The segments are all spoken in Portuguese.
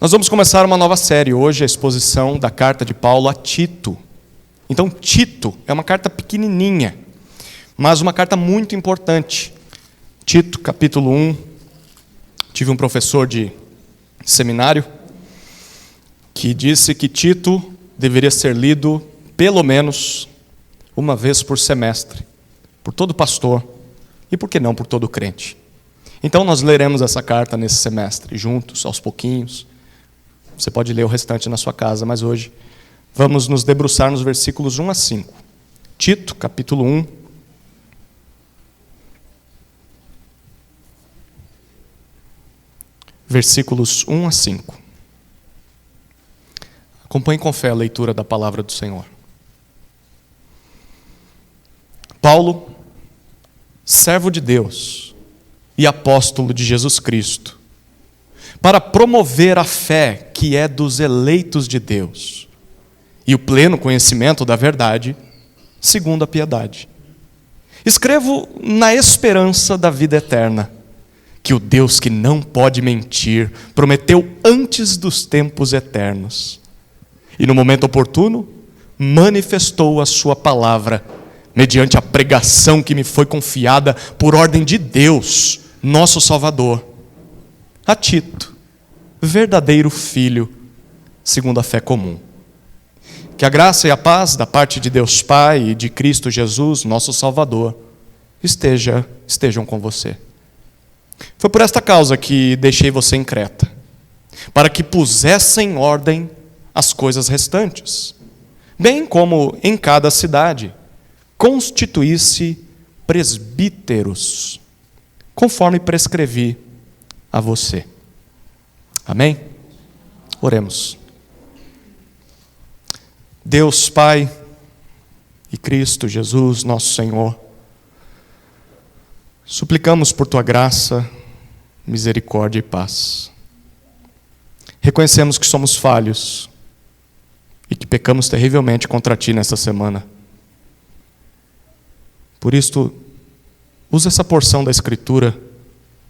Nós vamos começar uma nova série hoje, a exposição da carta de Paulo a Tito. Então, Tito é uma carta pequenininha, mas uma carta muito importante. Tito, capítulo 1. Tive um professor de seminário que disse que Tito deveria ser lido pelo menos uma vez por semestre, por todo pastor e, por que não, por todo crente. Então, nós leremos essa carta nesse semestre, juntos, aos pouquinhos. Você pode ler o restante na sua casa, mas hoje vamos nos debruçar nos versículos 1 a 5. Tito, capítulo 1. Versículos 1 a 5. Acompanhe com fé a leitura da palavra do Senhor. Paulo, servo de Deus e apóstolo de Jesus Cristo, para promover a fé que é dos eleitos de Deus e o pleno conhecimento da verdade, segundo a piedade. Escrevo na esperança da vida eterna, que o Deus que não pode mentir prometeu antes dos tempos eternos e no momento oportuno manifestou a sua palavra mediante a pregação que me foi confiada por ordem de Deus, nosso Salvador, a Tito, verdadeiro filho, segundo a fé comum. Que a graça e a paz da parte de Deus Pai e de Cristo Jesus, nosso Salvador, estejam com você. Foi por esta causa que deixei você em Creta, para que pusesse em ordem as coisas restantes, bem como em cada cidade constituísse presbíteros, conforme prescrevi a você. Amém? Oremos. Deus Pai e Cristo Jesus, nosso Senhor, suplicamos por Tua graça, misericórdia e paz. Reconhecemos que somos falhos e que pecamos terrivelmente contra Ti nesta semana. Por isto, usa essa porção da Escritura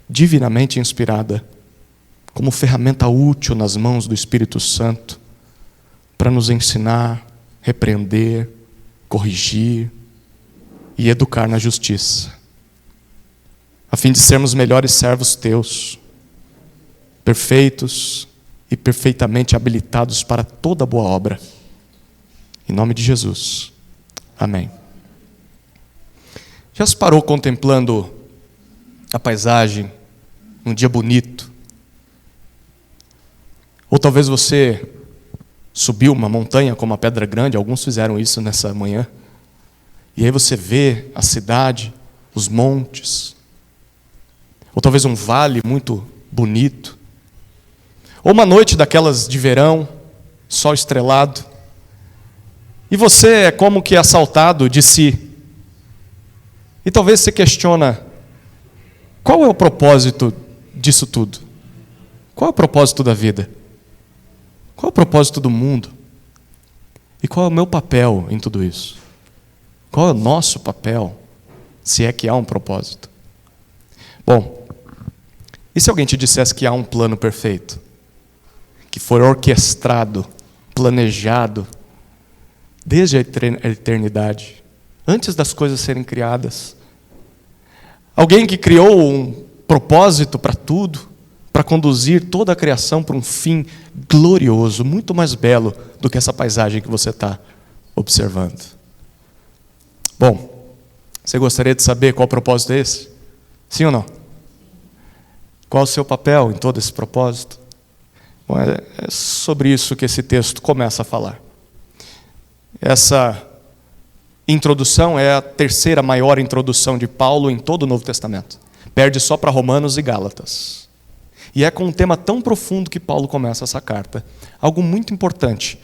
divinamente inspirada como ferramenta útil nas mãos do Espírito Santo para nos ensinar, repreender, corrigir e educar na justiça, a fim de sermos melhores servos Teus, perfeitos e perfeitamente habilitados para toda boa obra. Em nome de Jesus. Amém. Já se parou contemplando a paisagem, um dia bonito? Ou talvez você subiu uma montanha como a Pedra Grande, alguns fizeram isso nessa manhã, e aí você vê a cidade, os montes, ou talvez um vale muito bonito, ou uma noite daquelas de verão, sol estrelado, e você é como que assaltado de si. E talvez você questiona, qual é o propósito disso tudo? Qual é o propósito da vida? Qual é o propósito do mundo? E qual é o meu papel em tudo isso? Qual é o nosso papel, se é que há um propósito? Bom, e se alguém te dissesse que há um plano perfeito? Que foi orquestrado, planejado, desde a eternidade, antes das coisas serem criadas. Alguém que criou um propósito para tudo, para conduzir toda a criação para um fim glorioso, muito mais belo do que essa paisagem que você está observando. Bom, você gostaria de saber qual o propósito é esse? Sim ou não? Qual o seu papel em todo esse propósito? Bom, é sobre isso que esse texto começa a falar. Essa introdução é a terceira maior introdução de Paulo em todo o Novo Testamento. Perde só para Romanos e Gálatas. E é com um tema tão profundo que Paulo começa essa carta. Algo muito importante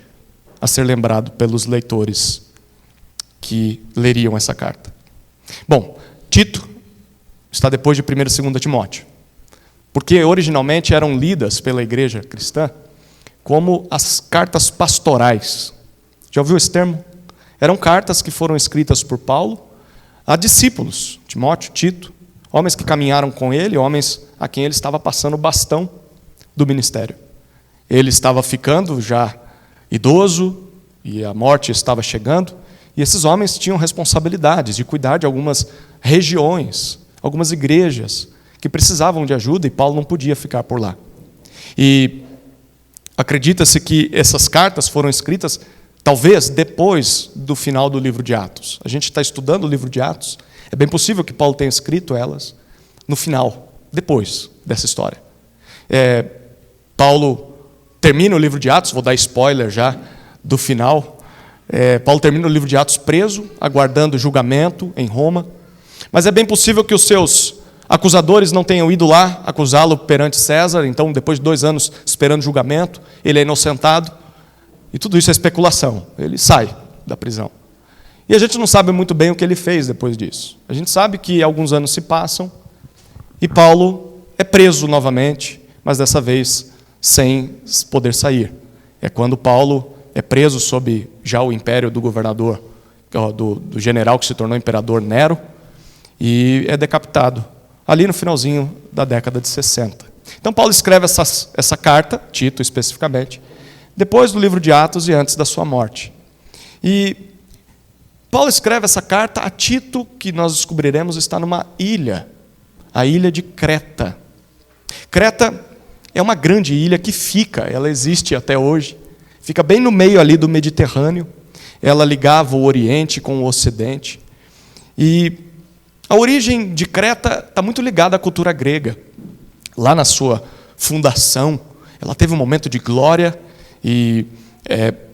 a ser lembrado pelos leitores que leriam essa carta. Bom, Tito está depois de 1 e 2 Timóteo. Porque originalmente eram lidas pela igreja cristã como as cartas pastorais. Já ouviu esse termo? Eram cartas que foram escritas por Paulo a discípulos, Timóteo, Tito, homens que caminharam com ele, homens a quem ele estava passando o bastão do ministério. Ele estava ficando já idoso e a morte estava chegando, e esses homens tinham responsabilidades de cuidar de algumas regiões, algumas igrejas que precisavam de ajuda, e Paulo não podia ficar por lá. E acredita-se que essas cartas foram escritas talvez depois do final do livro de Atos. A gente está estudando o livro de Atos, é bem possível que Paulo tenha escrito elas no final, depois dessa história. Paulo termina o livro de Atos, vou dar spoiler já do final. Paulo termina o livro de Atos preso, aguardando julgamento em Roma. Mas é bem possível que os seus acusadores não tenham ido lá acusá-lo perante César. Então, depois de 2 anos esperando julgamento, ele é inocentado. E tudo isso é especulação. Ele sai da prisão. E a gente não sabe muito bem o que ele fez depois disso. A gente sabe que alguns anos se passam e Paulo é preso novamente, mas dessa vez sem poder sair. É quando Paulo é preso sob já o império do governador, do general que se tornou imperador Nero, e é decapitado, ali no finalzinho da década de 60. Então Paulo escreve essa carta, Tito especificamente, depois do livro de Atos e antes da sua morte. E Paulo escreve essa carta a Tito, que nós descobriremos está numa ilha, a ilha de Creta. Creta é uma grande ilha que ela existe até hoje, fica bem no meio ali do Mediterrâneo. Ela ligava o Oriente com o Ocidente. E a origem de Creta está muito ligada à cultura grega. Lá na sua fundação, ela teve um momento de glória. E,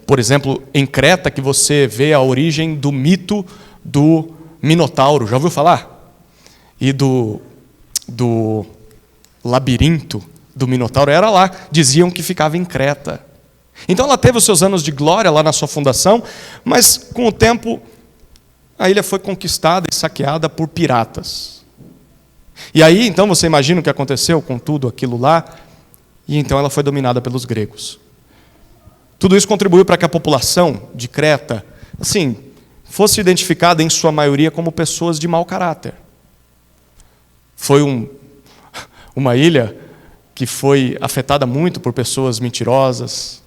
por exemplo, em Creta que você vê a origem do mito do Minotauro. Já ouviu falar? E do labirinto do Minotauro. Era lá, diziam que ficava em Creta. Então ela teve os seus anos de glória lá na sua fundação, mas com o tempo a ilha foi conquistada e saqueada por piratas. E aí, então, você imagina o que aconteceu com tudo aquilo lá, e então ela foi dominada pelos gregos. Tudo isso contribuiu para que a população de Creta, assim, fosse identificada em sua maioria como pessoas de mau caráter. Foi uma ilha que foi afetada muito por pessoas mentirosas,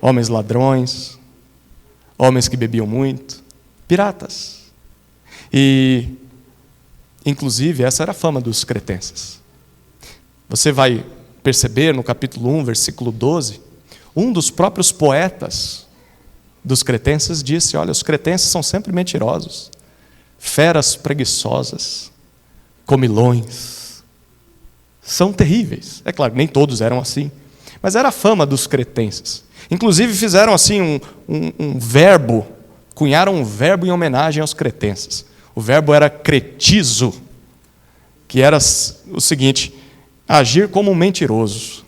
homens ladrões, homens que bebiam muito, piratas. E, inclusive, essa era a fama dos cretenses. Você vai perceber no capítulo 1, versículo 12, um dos próprios poetas dos cretenses disse: olha, os cretenses são sempre mentirosos, feras preguiçosas, comilões, são terríveis. É claro, nem todos eram assim, mas era a fama dos cretenses. Inclusive fizeram assim um verbo, cunharam um verbo em homenagem aos cretenses. O verbo era cretizo, que era o seguinte: agir como um mentiroso,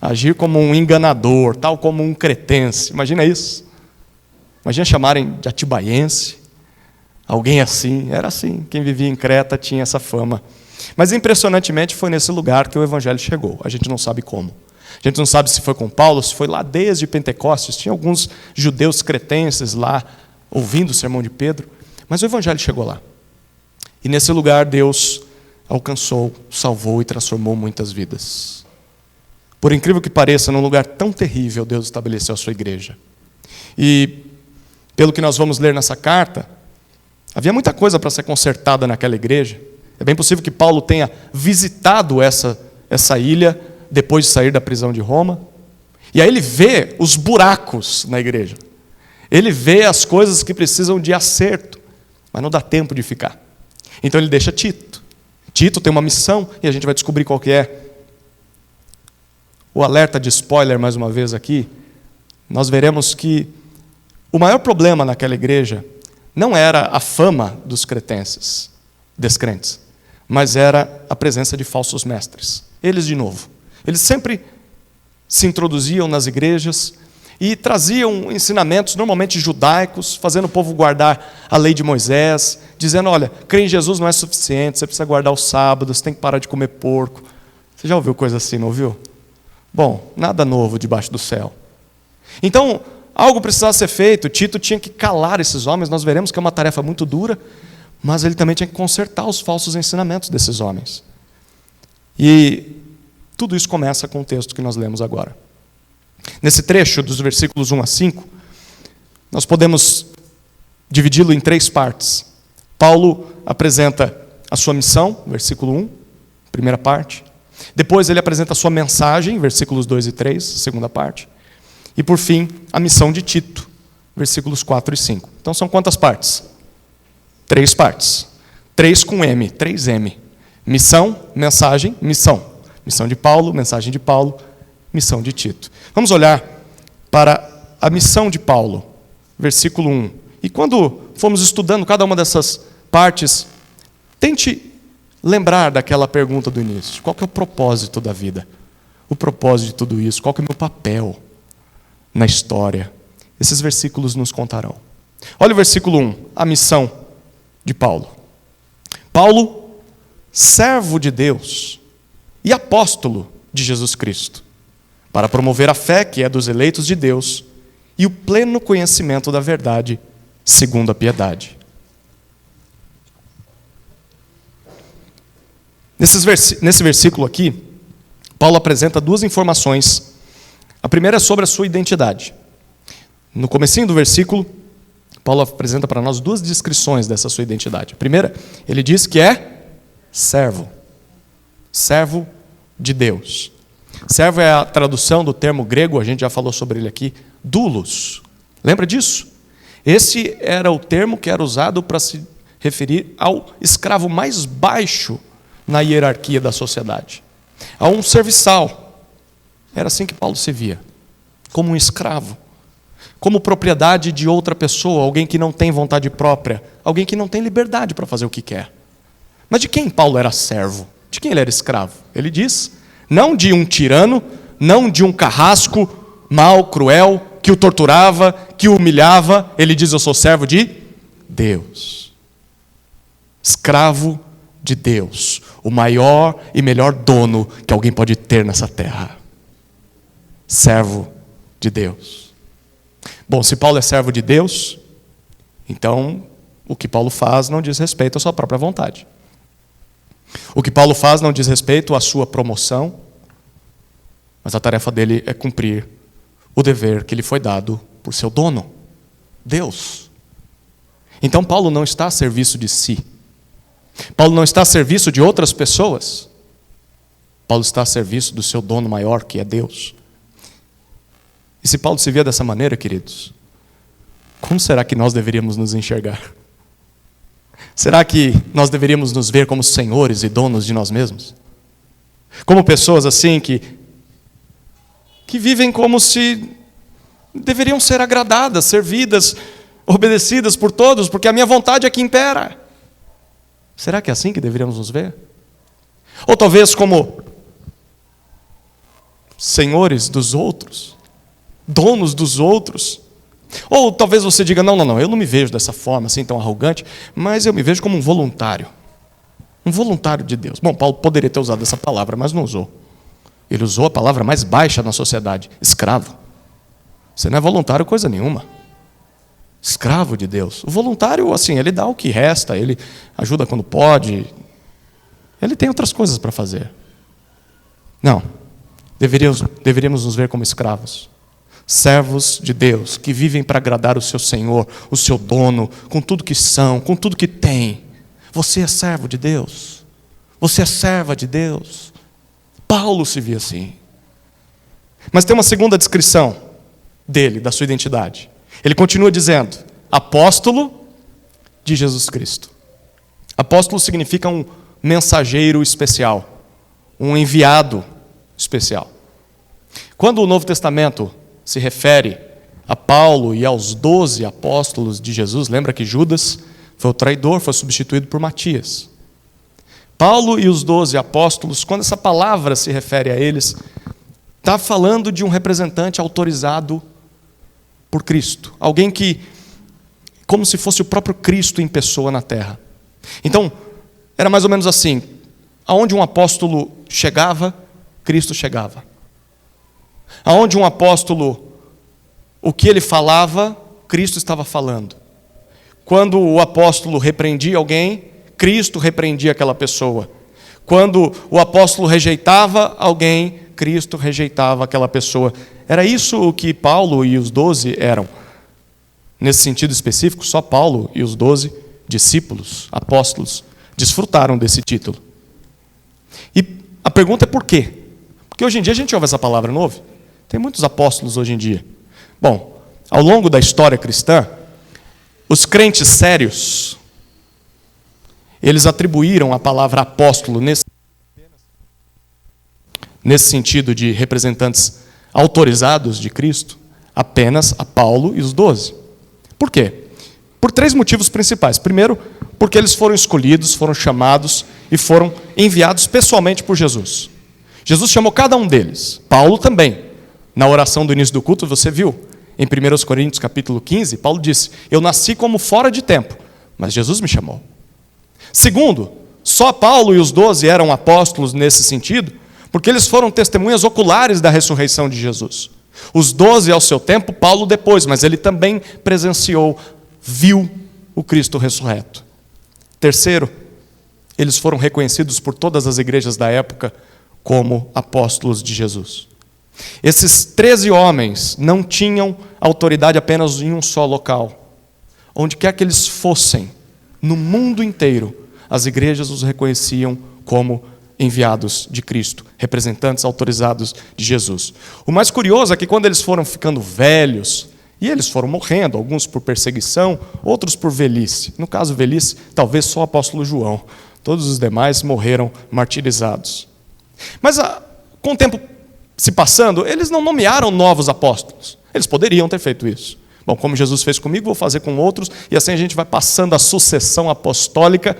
agir como um enganador, tal como um cretense. Imagina isso. Imagina chamarem de atibaiense, alguém assim. Era assim, quem vivia em Creta tinha essa fama. Mas impressionantemente foi nesse lugar que o evangelho chegou. A gente não sabe como. A gente não sabe se foi com Paulo, se foi lá desde Pentecostes. Tinha alguns judeus cretenses lá, ouvindo o sermão de Pedro. Mas o evangelho chegou lá. E nesse lugar Deus alcançou, salvou e transformou muitas vidas. Por incrível que pareça, num lugar tão terrível, Deus estabeleceu a sua igreja. E, pelo que nós vamos ler nessa carta, havia muita coisa para ser consertada naquela igreja. É bem possível que Paulo tenha visitado essa ilha depois de sair da prisão de Roma. E aí ele vê os buracos na igreja. Ele vê as coisas que precisam de acerto, mas não dá tempo de ficar. Então ele deixa Tito. Tito tem uma missão e a gente vai descobrir qual que é. O alerta de spoiler mais uma vez aqui. Nós veremos que o maior problema naquela igreja não era a fama dos cretenses, descrentes, mas era a presença de falsos mestres. Eles, de novo, eles sempre se introduziam nas igrejas e traziam ensinamentos, normalmente judaicos, fazendo o povo guardar a lei de Moisés, dizendo: olha, crer em Jesus não é suficiente, você precisa guardar os sábados, você tem que parar de comer porco. Você já ouviu coisa assim, não ouviu? Bom, nada novo debaixo do céu. Então, algo precisava ser feito. Tito tinha que calar esses homens. Nós veremos que é uma tarefa muito dura, mas ele também tinha que consertar os falsos ensinamentos desses homens. E tudo isso começa com o texto que nós lemos agora. Nesse trecho, dos versículos 1 a 5, nós podemos dividi-lo em 3 partes. Paulo apresenta a sua missão, versículo 1, primeira parte. Depois ele apresenta a sua mensagem, versículos 2 e 3, segunda parte. E por fim, a missão de Tito, versículos 4 e 5. Então são quantas partes? 3 partes. 3 com M, 3M. Missão, mensagem, missão. Missão de Paulo, mensagem de Paulo, missão de Tito. Vamos olhar para a missão de Paulo, versículo 1. E quando formos estudando cada uma dessas partes, tente lembrar daquela pergunta do início. Qual que é o propósito da vida? O propósito de tudo isso? Qual que é o meu papel na história? Esses versículos nos contarão. Olha o versículo 1, a missão de Paulo. Paulo, servo de Deus e apóstolo de Jesus Cristo, para promover a fé que é dos eleitos de Deus e o pleno conhecimento da verdade, segundo a piedade. Nesse versículo aqui, Paulo apresenta 2 informações. A primeira é sobre a sua identidade. No comecinho do versículo, Paulo apresenta para nós 2 descrições dessa sua identidade. A primeira, ele diz que é servo. Servo de Deus. Servo é a tradução do termo grego, a gente já falou sobre ele aqui, doulos. Lembra disso? Esse era o termo que era usado para se referir ao escravo mais baixo na hierarquia da sociedade. A um serviçal. Era assim que Paulo se via. Como um escravo. Como propriedade de outra pessoa, alguém que não tem vontade própria, alguém que não tem liberdade para fazer o que quer. Mas de quem Paulo era servo? De quem ele era escravo? Ele diz, não de um tirano, não de um carrasco mau, cruel, que o torturava, que o humilhava. Ele diz, eu sou servo de Deus. Escravo de Deus, o maior e melhor dono que alguém pode ter nessa terra. Servo de Deus. Bom, se Paulo é servo de Deus, então o que Paulo faz não diz respeito à sua própria vontade. O que Paulo faz não diz respeito à sua promoção, mas a tarefa dele é cumprir o dever que lhe foi dado por seu dono, Deus. Então Paulo não está a serviço de si. Paulo não está a serviço de outras pessoas. Paulo está a serviço do seu dono maior, que é Deus. E se Paulo se via dessa maneira, queridos, como será que nós deveríamos nos enxergar? Será que nós deveríamos nos ver como senhores e donos de nós mesmos? Como pessoas assim que vivem como se deveriam ser agradadas, servidas, obedecidas por todos, porque a minha vontade é que impera. Será que é assim que deveríamos nos ver? Ou talvez como senhores dos outros, donos dos outros. Ou talvez você diga, não, eu não me vejo dessa forma, assim tão arrogante, mas eu me vejo como um voluntário de Deus. Bom, Paulo poderia ter usado essa palavra, mas não usou. Ele usou a palavra mais baixa na sociedade, escravo. Você não é voluntário coisa nenhuma. Escravo de Deus. O voluntário, assim, ele dá o que resta, ele ajuda quando pode, ele tem outras coisas para fazer. Não, deveríamos nos ver como escravos. Servos de Deus, que vivem para agradar o seu Senhor, o seu dono, com tudo que são, com tudo que têm. Você é servo de Deus. Você é serva de Deus. Paulo se via assim. Mas tem uma segunda descrição dele, da sua identidade. Ele continua dizendo, apóstolo de Jesus Cristo. Apóstolo significa um mensageiro especial, um enviado especial. Quando o Novo Testamento se refere a Paulo e aos 12 apóstolos de Jesus, lembra que Judas foi o traidor, foi substituído por Matias. Paulo e os 12 apóstolos, quando essa palavra se refere a eles, está falando de um representante autorizado por Cristo. Alguém que, como se fosse o próprio Cristo em pessoa na terra. Então, era mais ou menos assim, aonde um apóstolo chegava, Cristo chegava. Aonde um apóstolo, o que ele falava, Cristo estava falando. Quando o apóstolo repreendia alguém, Cristo repreendia aquela pessoa. Quando o apóstolo rejeitava alguém, Cristo rejeitava aquela pessoa. Era isso o que Paulo e os 12 eram. Nesse sentido específico, só Paulo e os 12 discípulos, apóstolos, desfrutaram desse título. E a pergunta é por quê? Porque hoje em dia a gente ouve essa palavra, não ouve? Tem muitos apóstolos hoje em dia. Bom, ao longo da história cristã, os crentes sérios, eles atribuíram a palavra apóstolo nesse sentido de representantes autorizados de Cristo, apenas a Paulo e os 12. Por quê? Por 3 motivos principais. Primeiro, porque eles foram escolhidos, foram chamados e foram enviados pessoalmente por Jesus. Jesus chamou cada um deles. Paulo também. Na oração do início do culto, você viu, em 1 Coríntios capítulo 15, Paulo disse: eu nasci como fora de tempo, mas Jesus me chamou. Segundo, só Paulo e os 12 eram apóstolos nesse sentido, porque eles foram testemunhas oculares da ressurreição de Jesus. Os 12 ao seu tempo, Paulo depois, mas ele também presenciou, viu o Cristo ressurreto. Terceiro, eles foram reconhecidos por todas as igrejas da época como apóstolos de Jesus. Esses 13 homens não tinham autoridade apenas em um só local. Onde quer que eles fossem, no mundo inteiro, as igrejas os reconheciam como enviados de Cristo, representantes autorizados de Jesus. O mais curioso é que quando eles foram ficando velhos, e eles foram morrendo, alguns por perseguição, outros por velhice. No caso velhice, talvez só o apóstolo João. Todos os demais morreram martirizados. Mas com o tempo se passando, eles não nomearam novos apóstolos. Eles poderiam ter feito isso. Bom, como Jesus fez comigo, vou fazer com outros, e assim a gente vai passando a sucessão apostólica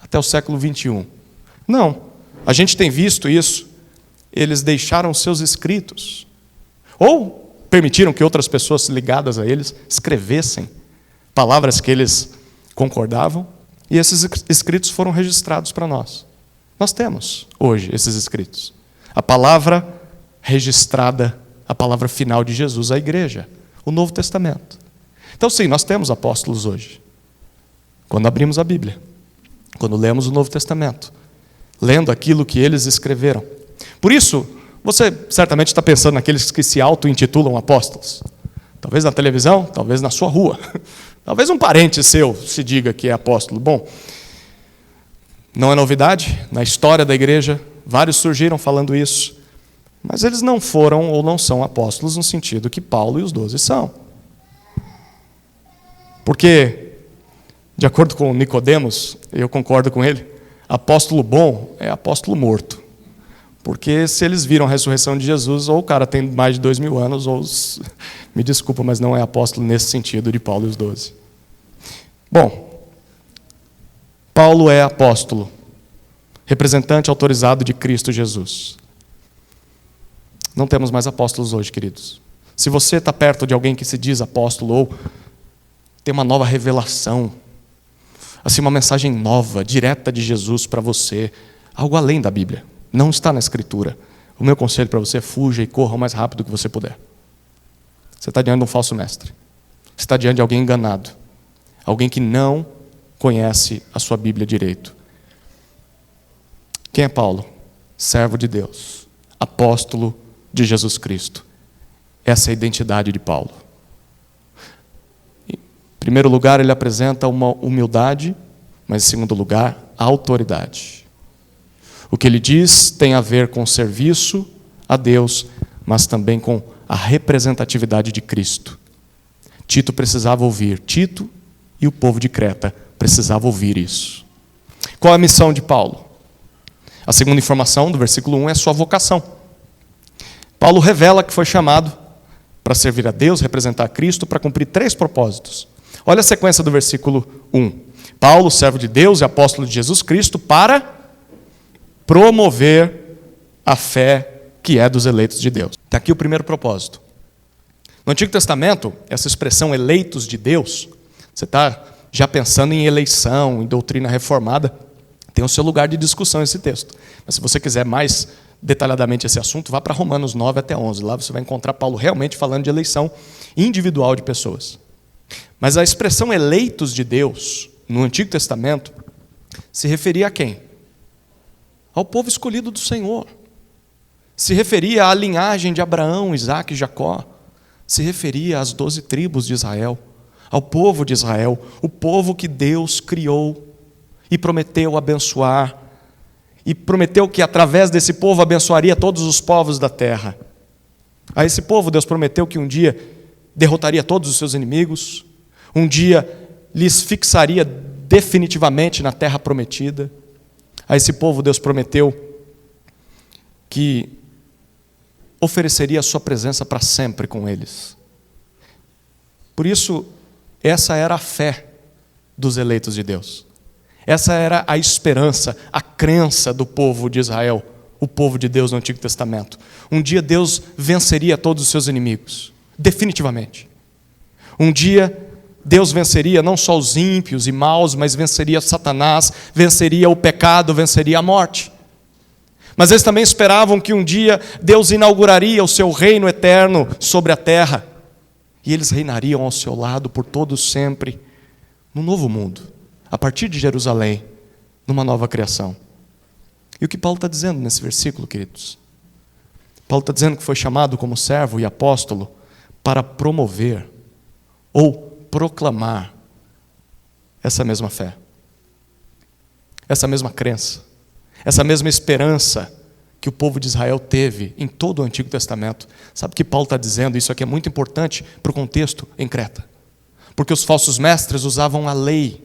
até o século 21. Não. A gente tem visto isso. Eles deixaram seus escritos. Ou permitiram que outras pessoas ligadas a eles escrevessem palavras que eles concordavam. E esses escritos foram registrados para nós. Nós temos hoje esses escritos. A palavra registrada, a palavra final de Jesus à igreja. O Novo Testamento. Então sim, nós temos apóstolos hoje. Quando abrimos a Bíblia. Quando lemos o Novo Testamento. Lendo aquilo que eles escreveram. Por isso, você certamente está pensando naqueles que se auto-intitulam apóstolos. Talvez na televisão, talvez na sua rua. Talvez um parente seu se diga que é apóstolo. Bom, não é novidade. Na história da igreja, vários surgiram falando isso. Mas eles não foram ou não são apóstolos no sentido que Paulo e os 12 são. Porque, de acordo com Nicodemos, eu concordo com ele, apóstolo bom é apóstolo morto. Porque se eles viram a ressurreição de Jesus, ou o cara tem mais de 2000 anos, ou, me desculpa, mas não é apóstolo nesse sentido de Paulo e os 12. Bom, Paulo é apóstolo, representante autorizado de Cristo Jesus. Não temos mais apóstolos hoje, queridos. Se você está perto de alguém que se diz apóstolo, ou tem uma nova revelação, assim, uma mensagem nova, direta de Jesus para você, algo além da Bíblia, não está na Escritura. O meu conselho para você é fuja e corra o mais rápido que você puder. Você está diante de um falso mestre. Você está diante de alguém enganado. Alguém que não conhece a sua Bíblia direito. Quem é Paulo? Servo de Deus. Apóstolo de Jesus Cristo. Essa é a identidade de Paulo. Em primeiro lugar, ele apresenta uma humildade, mas em segundo lugar, a autoridade. O que ele diz tem a ver com serviço a Deus, mas também com a representatividade de Cristo. Tito precisava ouvir. Tito e o povo de Creta precisavam ouvir isso. Qual é a missão de Paulo? A segunda informação do versículo 1 é a sua vocação. Paulo revela que foi chamado para servir a Deus, representar Cristo, para cumprir 3 propósitos. Olha a sequência do versículo 1. Paulo, servo de Deus e apóstolo de Jesus Cristo, para promover a fé que é dos eleitos de Deus. Está aqui o primeiro propósito. No Antigo Testamento, essa expressão eleitos de Deus, você está já pensando em eleição, em doutrina reformada, tem o seu lugar de discussão esse texto. Mas se você quiser mais detalhadamente esse assunto, vá para Romanos 9 até 11. Lá você vai encontrar Paulo realmente falando de eleição individual de pessoas. Mas a expressão eleitos de Deus, no Antigo Testamento, se referia a quem? ao povo escolhido do Senhor. Se referia à linhagem de Abraão, Isaque e Jacó. Se referia às 12 tribos de Israel, ao povo de Israel, o povo que Deus criou e prometeu abençoar, e prometeu que através desse povo abençoaria todos os povos da terra. A esse povo Deus prometeu que um dia derrotaria todos os seus inimigos, um dia lhes fixaria definitivamente na terra prometida. A esse povo Deus prometeu que ofereceria a sua presença para sempre com eles. Por isso, essa era a fé dos eleitos de Deus. Essa era a esperança, a crença do povo de Israel, o povo de Deus no Antigo Testamento. Um dia Deus venceria todos os seus inimigos, definitivamente. Um dia Deus venceria não só os ímpios e maus, mas venceria Satanás, venceria o pecado, venceria a morte. Mas eles também esperavam que um dia Deus inauguraria o seu reino eterno sobre a terra, e eles reinariam ao seu lado por todos sempre, no novo mundo, a partir de Jerusalém, numa nova criação. E o que Paulo está dizendo nesse versículo, queridos? Paulo está dizendo que foi chamado como servo e apóstolo para promover ou proclamar essa mesma fé, essa mesma crença, essa mesma esperança que o povo de Israel teve em todo o Antigo Testamento. Sabe o que Paulo está dizendo? Isso aqui é muito importante para o contexto em Creta, porque os falsos mestres usavam a lei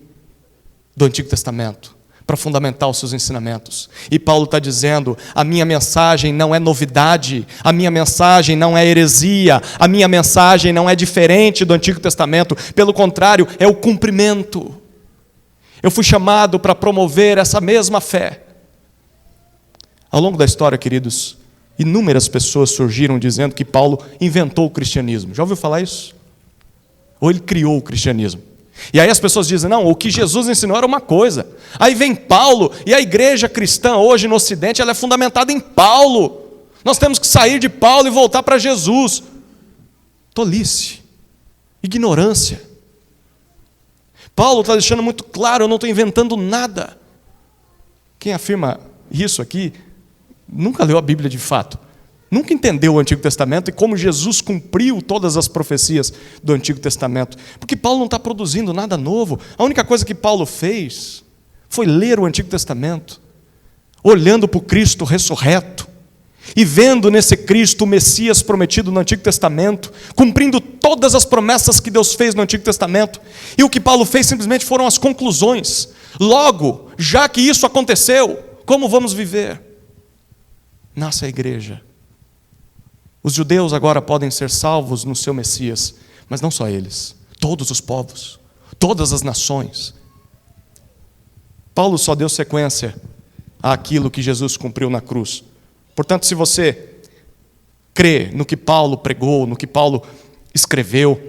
do Antigo Testamento para fundamentar os seus ensinamentos. E Paulo está dizendo: a minha mensagem não é novidade, a minha mensagem não é heresia, a minha mensagem não é diferente do Antigo Testamento, pelo contrário, é o cumprimento. Eu fui chamado para promover essa mesma fé. Ao longo da história, queridos, inúmeras pessoas surgiram dizendo que Paulo inventou o cristianismo. Já ouviu falar isso? Ou ele criou o cristianismo? E aí as pessoas dizem: não, o que Jesus ensinou era uma coisa. Aí vem Paulo, e a igreja cristã hoje no Ocidente, ela é fundamentada em Paulo. Nós temos que sair de Paulo e voltar para Jesus. Tolice, ignorância. Paulo está deixando muito claro: eu não estou inventando nada. Quem afirma isso aqui nunca leu a Bíblia de fato, nunca entendeu o Antigo Testamento e como Jesus cumpriu todas as profecias do Antigo Testamento. Porque Paulo não está produzindo nada novo. A única coisa que Paulo fez foi ler o Antigo Testamento, olhando para o Cristo ressurreto e vendo nesse Cristo o Messias prometido no Antigo Testamento, cumprindo todas as promessas que Deus fez no Antigo Testamento. E o que Paulo fez simplesmente foram as conclusões. Logo, já que isso aconteceu, como vamos viver? Nasce a igreja. Os judeus agora podem ser salvos no seu Messias, mas não só eles, todos os povos, todas as nações. Paulo só deu sequência àquilo que Jesus cumpriu na cruz. Portanto, se você crê no que Paulo pregou, no que Paulo escreveu,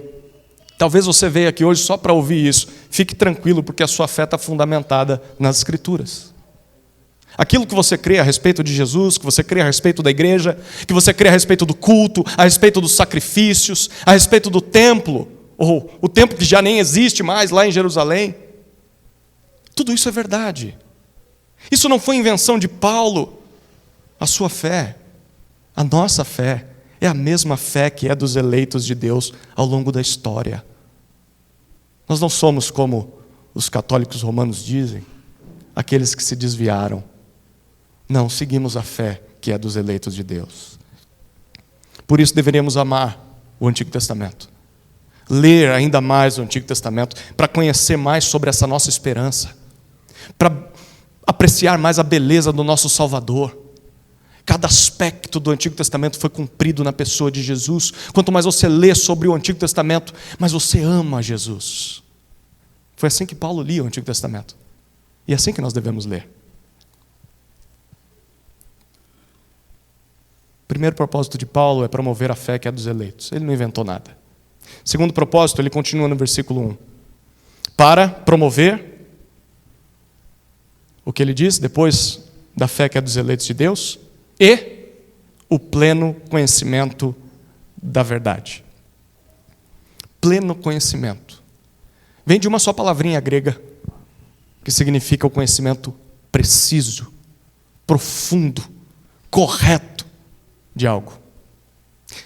talvez você veja aqui hoje só para ouvir isso. Fique tranquilo, porque a sua fé está fundamentada nas Escrituras. Aquilo que você crê a respeito de Jesus, que você crê a respeito da igreja, que você crê a respeito do culto, a respeito dos sacrifícios, a respeito do templo, ou o templo que já nem existe mais lá em Jerusalém, tudo isso é verdade. Isso não foi invenção de Paulo. A sua fé, a nossa fé, é a mesma fé que é dos eleitos de Deus ao longo da história. Nós não somos como os católicos romanos dizem, aqueles que se desviaram. Não, seguimos a fé que é dos eleitos de Deus. Por isso deveríamos amar o Antigo Testamento, ler ainda mais o Antigo Testamento, para conhecer mais sobre essa nossa esperança, para apreciar mais a beleza do nosso Salvador. Cada aspecto do Antigo Testamento foi cumprido na pessoa de Jesus. Quanto mais você lê sobre o Antigo Testamento, mais você ama Jesus. Foi assim que Paulo lia o Antigo Testamento. E é assim que nós devemos ler. O primeiro propósito de Paulo é promover a fé que é dos eleitos. Ele não inventou nada. Segundo propósito, ele continua no versículo 1. Para promover o que ele diz depois da fé que é dos eleitos de Deus e o pleno conhecimento da verdade. Pleno conhecimento. Vem de uma só palavrinha grega, que significa o conhecimento preciso, profundo, correto de algo.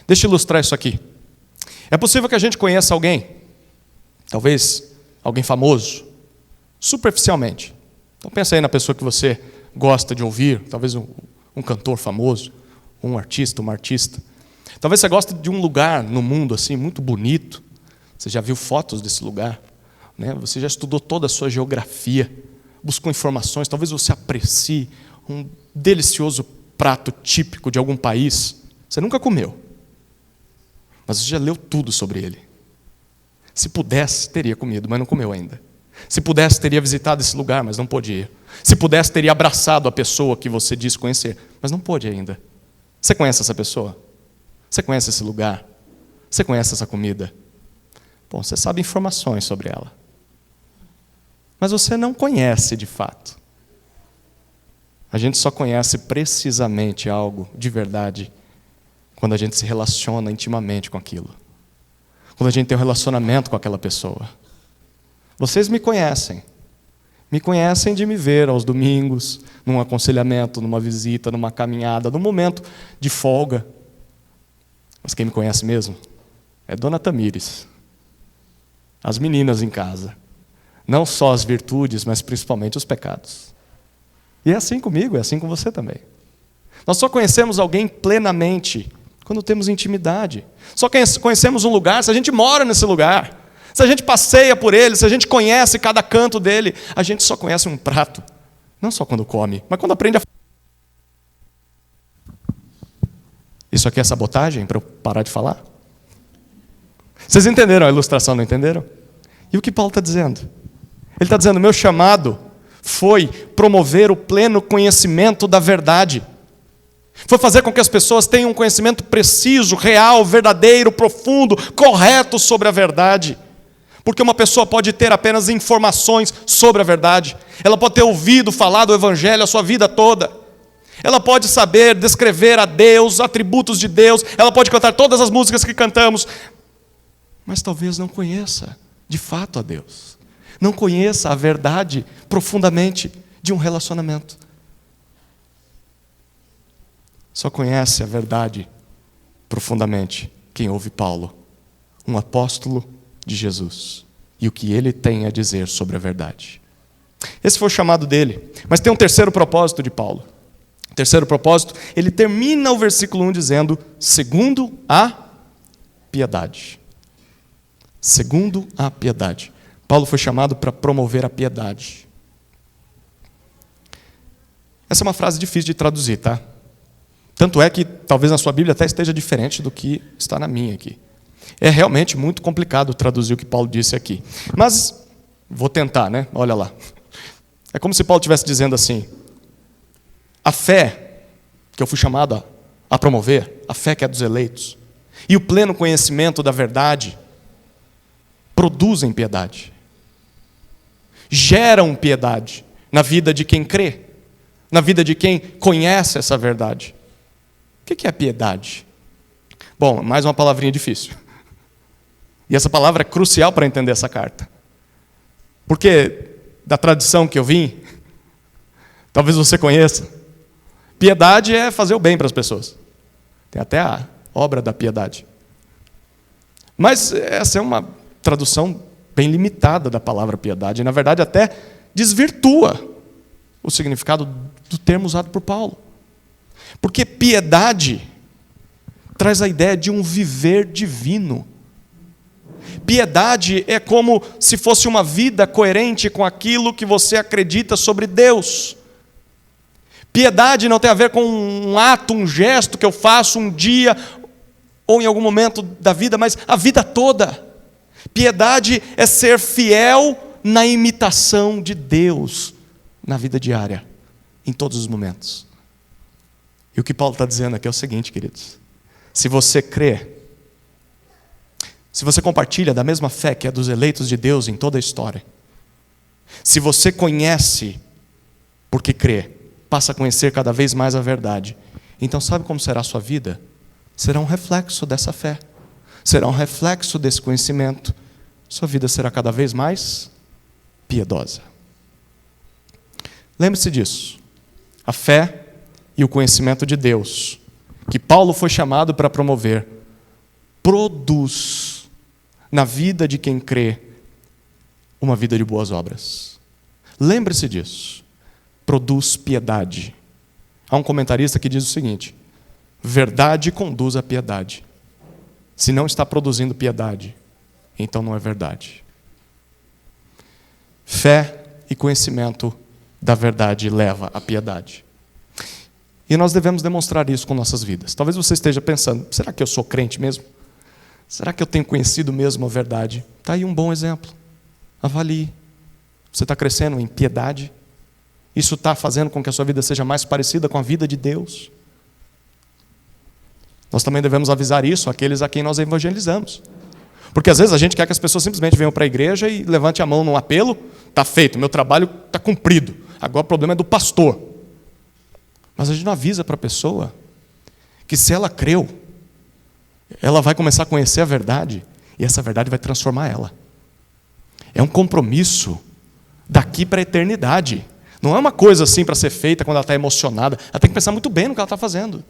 Deixa eu ilustrar isso aqui. É possível que a gente conheça alguém, talvez alguém famoso, superficialmente. Então pensa aí na pessoa que você gosta de ouvir, talvez um cantor famoso, um artista, uma artista. Talvez você goste de um lugar no mundo assim muito bonito. Você já viu fotos desse lugar, né? Você já estudou toda a sua geografia, buscou informações, talvez você aprecie um delicioso prato típico de algum país. Você nunca comeu, mas você já leu tudo sobre ele. Se pudesse, teria comido, mas não comeu ainda. Se pudesse, teria visitado esse lugar, mas não pôde ir. Se pudesse, teria abraçado a pessoa que você disse conhecer, mas não pôde ainda. Você conhece essa pessoa? Você conhece esse lugar? Você conhece essa comida? Bom, você sabe informações sobre ela. Mas você não conhece de fato. A gente só conhece precisamente algo de verdade quando a gente se relaciona intimamente com aquilo. Quando a gente tem um relacionamento com aquela pessoa. Vocês me conhecem. Me conhecem de me ver aos domingos, num aconselhamento, numa visita, numa caminhada, num momento de folga. Mas quem me conhece mesmo é Dona Tamires. As meninas em casa. Não só as virtudes, mas principalmente os pecados. E é assim comigo, é assim com você também. Nós só conhecemos alguém plenamente quando temos intimidade. Só conhecemos um lugar se a gente mora nesse lugar. Se a gente passeia por ele, se a gente conhece cada canto dele. A gente só conhece um prato. Não só quando come, mas quando aprende a... Isso aqui é sabotagem para eu parar de falar? Vocês entenderam a ilustração, não entenderam? E o que Paulo está dizendo? Ele está dizendo, meu chamado foi promover o pleno conhecimento da verdade. Foi fazer com que as pessoas tenham um conhecimento preciso, real, verdadeiro, profundo, correto sobre a verdade. Porque uma pessoa pode ter apenas informações sobre a verdade. Ela pode ter ouvido falar do Evangelho a sua vida toda. Ela pode saber descrever a Deus, atributos de Deus. Ela pode cantar todas as músicas que cantamos. Mas talvez não conheça de fato a Deus. Não conheça a verdade profundamente de um relacionamento. Só conhece a verdade profundamente quem ouve Paulo, um apóstolo de Jesus, e o que ele tem a dizer sobre a verdade. Esse foi o chamado dele. Mas tem um terceiro propósito de Paulo. O terceiro propósito, ele termina o versículo 1 dizendo, segundo a piedade. Segundo a piedade. Paulo foi chamado para promover a piedade. Essa é uma frase difícil de traduzir, tá? Tanto é que talvez na sua Bíblia até esteja diferente do que está na minha aqui. É realmente muito complicado traduzir o que Paulo disse aqui. Mas vou tentar, né? Olha lá. É como se Paulo estivesse dizendo assim, a fé que eu fui chamado a promover, a fé que é dos eleitos, e o pleno conhecimento da verdade, produzem piedade. Geram piedade na vida de quem crê, na vida de quem conhece essa verdade. O que é piedade? Bom, mais uma palavrinha difícil. E essa palavra é crucial para entender essa carta. Porque da tradição que eu vim, talvez você conheça, piedade é fazer o bem para as pessoas. Tem até a obra da piedade. Mas essa é uma tradução bem limitada da palavra piedade. E, na verdade, até desvirtua o significado do termo usado por Paulo. Porque piedade traz a ideia de um viver divino. Piedade é como se fosse uma vida coerente com aquilo que você acredita sobre Deus. Piedade não tem a ver com um ato, um gesto que eu faço um dia ou em algum momento da vida, mas a vida toda. Piedade é ser fiel na imitação de Deus na vida diária, em todos os momentos. E o que Paulo está dizendo aqui é o seguinte, queridos. Se você crê, se você compartilha da mesma fé que é dos eleitos de Deus em toda a história, se você conhece porque crê, passa a conhecer cada vez mais a verdade, então sabe como será a sua vida? Será um reflexo dessa fé. Será um reflexo desse conhecimento. Sua vida será cada vez mais piedosa. Lembre-se disso. A fé e o conhecimento de Deus, que Paulo foi chamado para promover, produz na vida de quem crê uma vida de boas obras. Lembre-se disso. Produz piedade. Há um comentarista que diz o seguinte: verdade conduz à piedade. Se não está produzindo piedade, então não é verdade. Fé e conhecimento da verdade leva à piedade. E nós devemos demonstrar isso com nossas vidas. Talvez você esteja pensando: será que eu sou crente mesmo? Será que eu tenho conhecido mesmo a verdade? Está aí um bom exemplo. Avalie. Você está crescendo em piedade? Isso está fazendo com que a sua vida seja mais parecida com a vida de Deus? Nós também devemos avisar isso àqueles a quem nós evangelizamos. Porque às vezes a gente quer que as pessoas simplesmente venham para a igreja e levante a mão num apelo: está feito, meu trabalho está cumprido, agora o problema é do pastor. Mas a gente não avisa para a pessoa que se ela creu, ela vai começar a conhecer a verdade, e essa verdade vai transformar ela. É um compromisso daqui para a eternidade. Não é uma coisa assim para ser feita quando ela está emocionada. Ela tem que pensar muito bem no que ela está fazendo.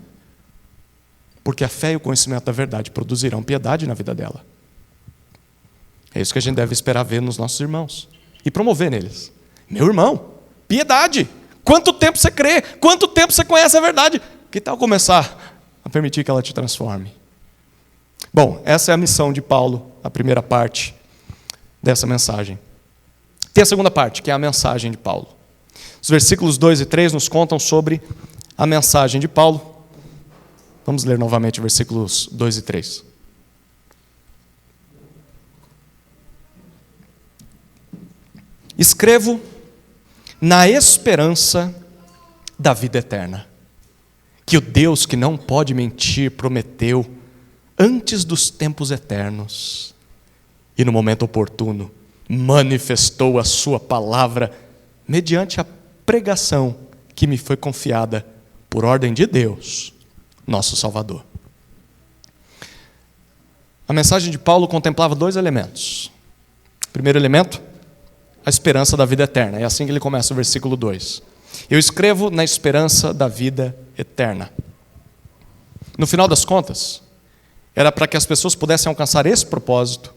Porque a fé e o conhecimento da verdade produzirão piedade na vida dela. É isso que a gente deve esperar ver nos nossos irmãos e promover neles. Meu irmão, piedade. Quanto tempo você crê? Quanto tempo você conhece a verdade? Que tal começar a permitir que ela te transforme? Bom, essa é a missão de Paulo, a primeira parte dessa mensagem. Tem a segunda parte, que é a mensagem de Paulo. Os versículos 2 e 3 nos contam sobre a mensagem de Paulo. Vamos ler novamente versículos 2 e 3. Escrevo na esperança da vida eterna, que o Deus que não pode mentir prometeu antes dos tempos eternos, e no momento oportuno manifestou a sua palavra mediante a pregação que me foi confiada por ordem de Deus, nosso Salvador. A mensagem de Paulo contemplava dois elementos. Primeiro elemento, a esperança da vida eterna. É assim que ele começa o versículo 2. Eu escrevo na esperança da vida eterna. No final das contas, era para que as pessoas pudessem alcançar esse propósito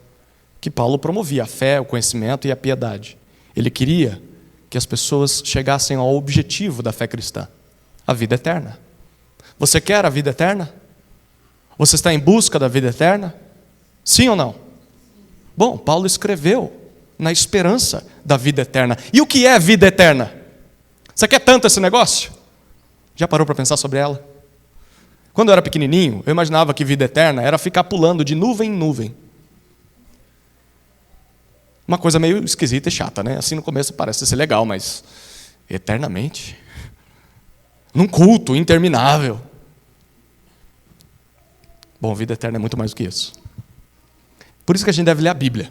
que Paulo promovia: a fé, o conhecimento e a piedade. Ele queria que as pessoas chegassem ao objetivo da fé cristã, a vida eterna. Você quer a vida eterna? Você está em busca da vida eterna? Sim ou não? Bom, Paulo escreveu na esperança da vida eterna. E o que é vida eterna? Você quer tanto esse negócio? Já parou para pensar sobre ela? Quando eu era pequenininho, eu imaginava que vida eterna era ficar pulando de nuvem em nuvem. Uma coisa meio esquisita e chata, né? Assim no começo parece ser legal, mas eternamente? Num culto interminável. Bom, vida eterna é muito mais do que isso. Por isso que a gente deve ler a Bíblia.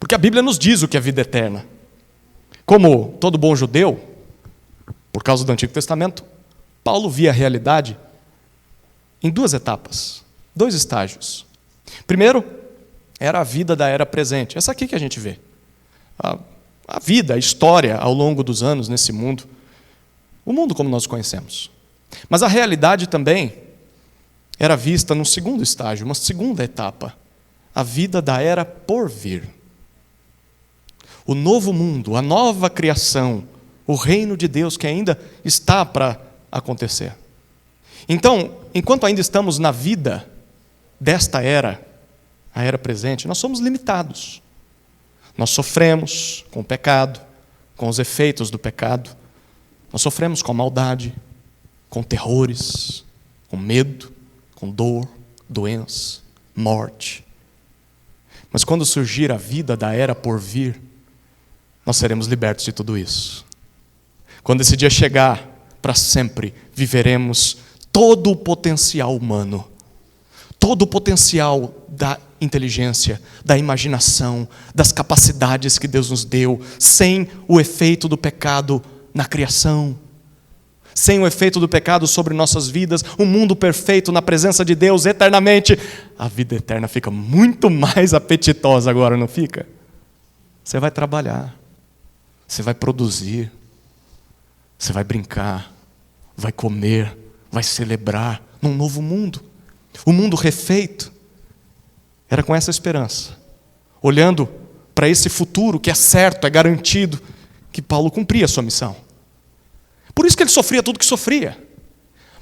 Porque a Bíblia nos diz o que é vida eterna. Como todo bom judeu, por causa do Antigo Testamento, Paulo via a realidade em duas etapas, dois estágios. Primeiro, era a vida da era presente. Essa aqui que a gente vê. A vida, a história ao longo dos anos nesse mundo. O mundo como nós conhecemos. Mas a realidade também era vista num segundo estágio, uma segunda etapa. A vida da era por vir. O novo mundo, a nova criação, o reino de Deus que ainda está para acontecer. Então, enquanto ainda estamos na vida desta era, a era presente, nós somos limitados. Nós sofremos com o pecado, com os efeitos do pecado. Nós sofremos com a maldade, com terrores, com medo, com dor, doença, morte. Mas quando surgir a vida da era por vir, nós seremos libertos de tudo isso. Quando esse dia chegar, para sempre, viveremos todo o potencial humano, todo o potencial da inteligência, da imaginação, das capacidades que Deus nos deu, sem o efeito do pecado na criação, sem o efeito do pecado sobre nossas vidas, um mundo perfeito na presença de Deus eternamente. A vida eterna fica muito mais apetitosa agora, não fica? Você vai trabalhar, você vai produzir, você vai brincar, vai comer, vai celebrar num novo mundo. O mundo refeito. Era com essa esperança, olhando para esse futuro que é certo, é garantido, que Paulo cumpria a sua missão. Por isso que ele sofria tudo que sofria.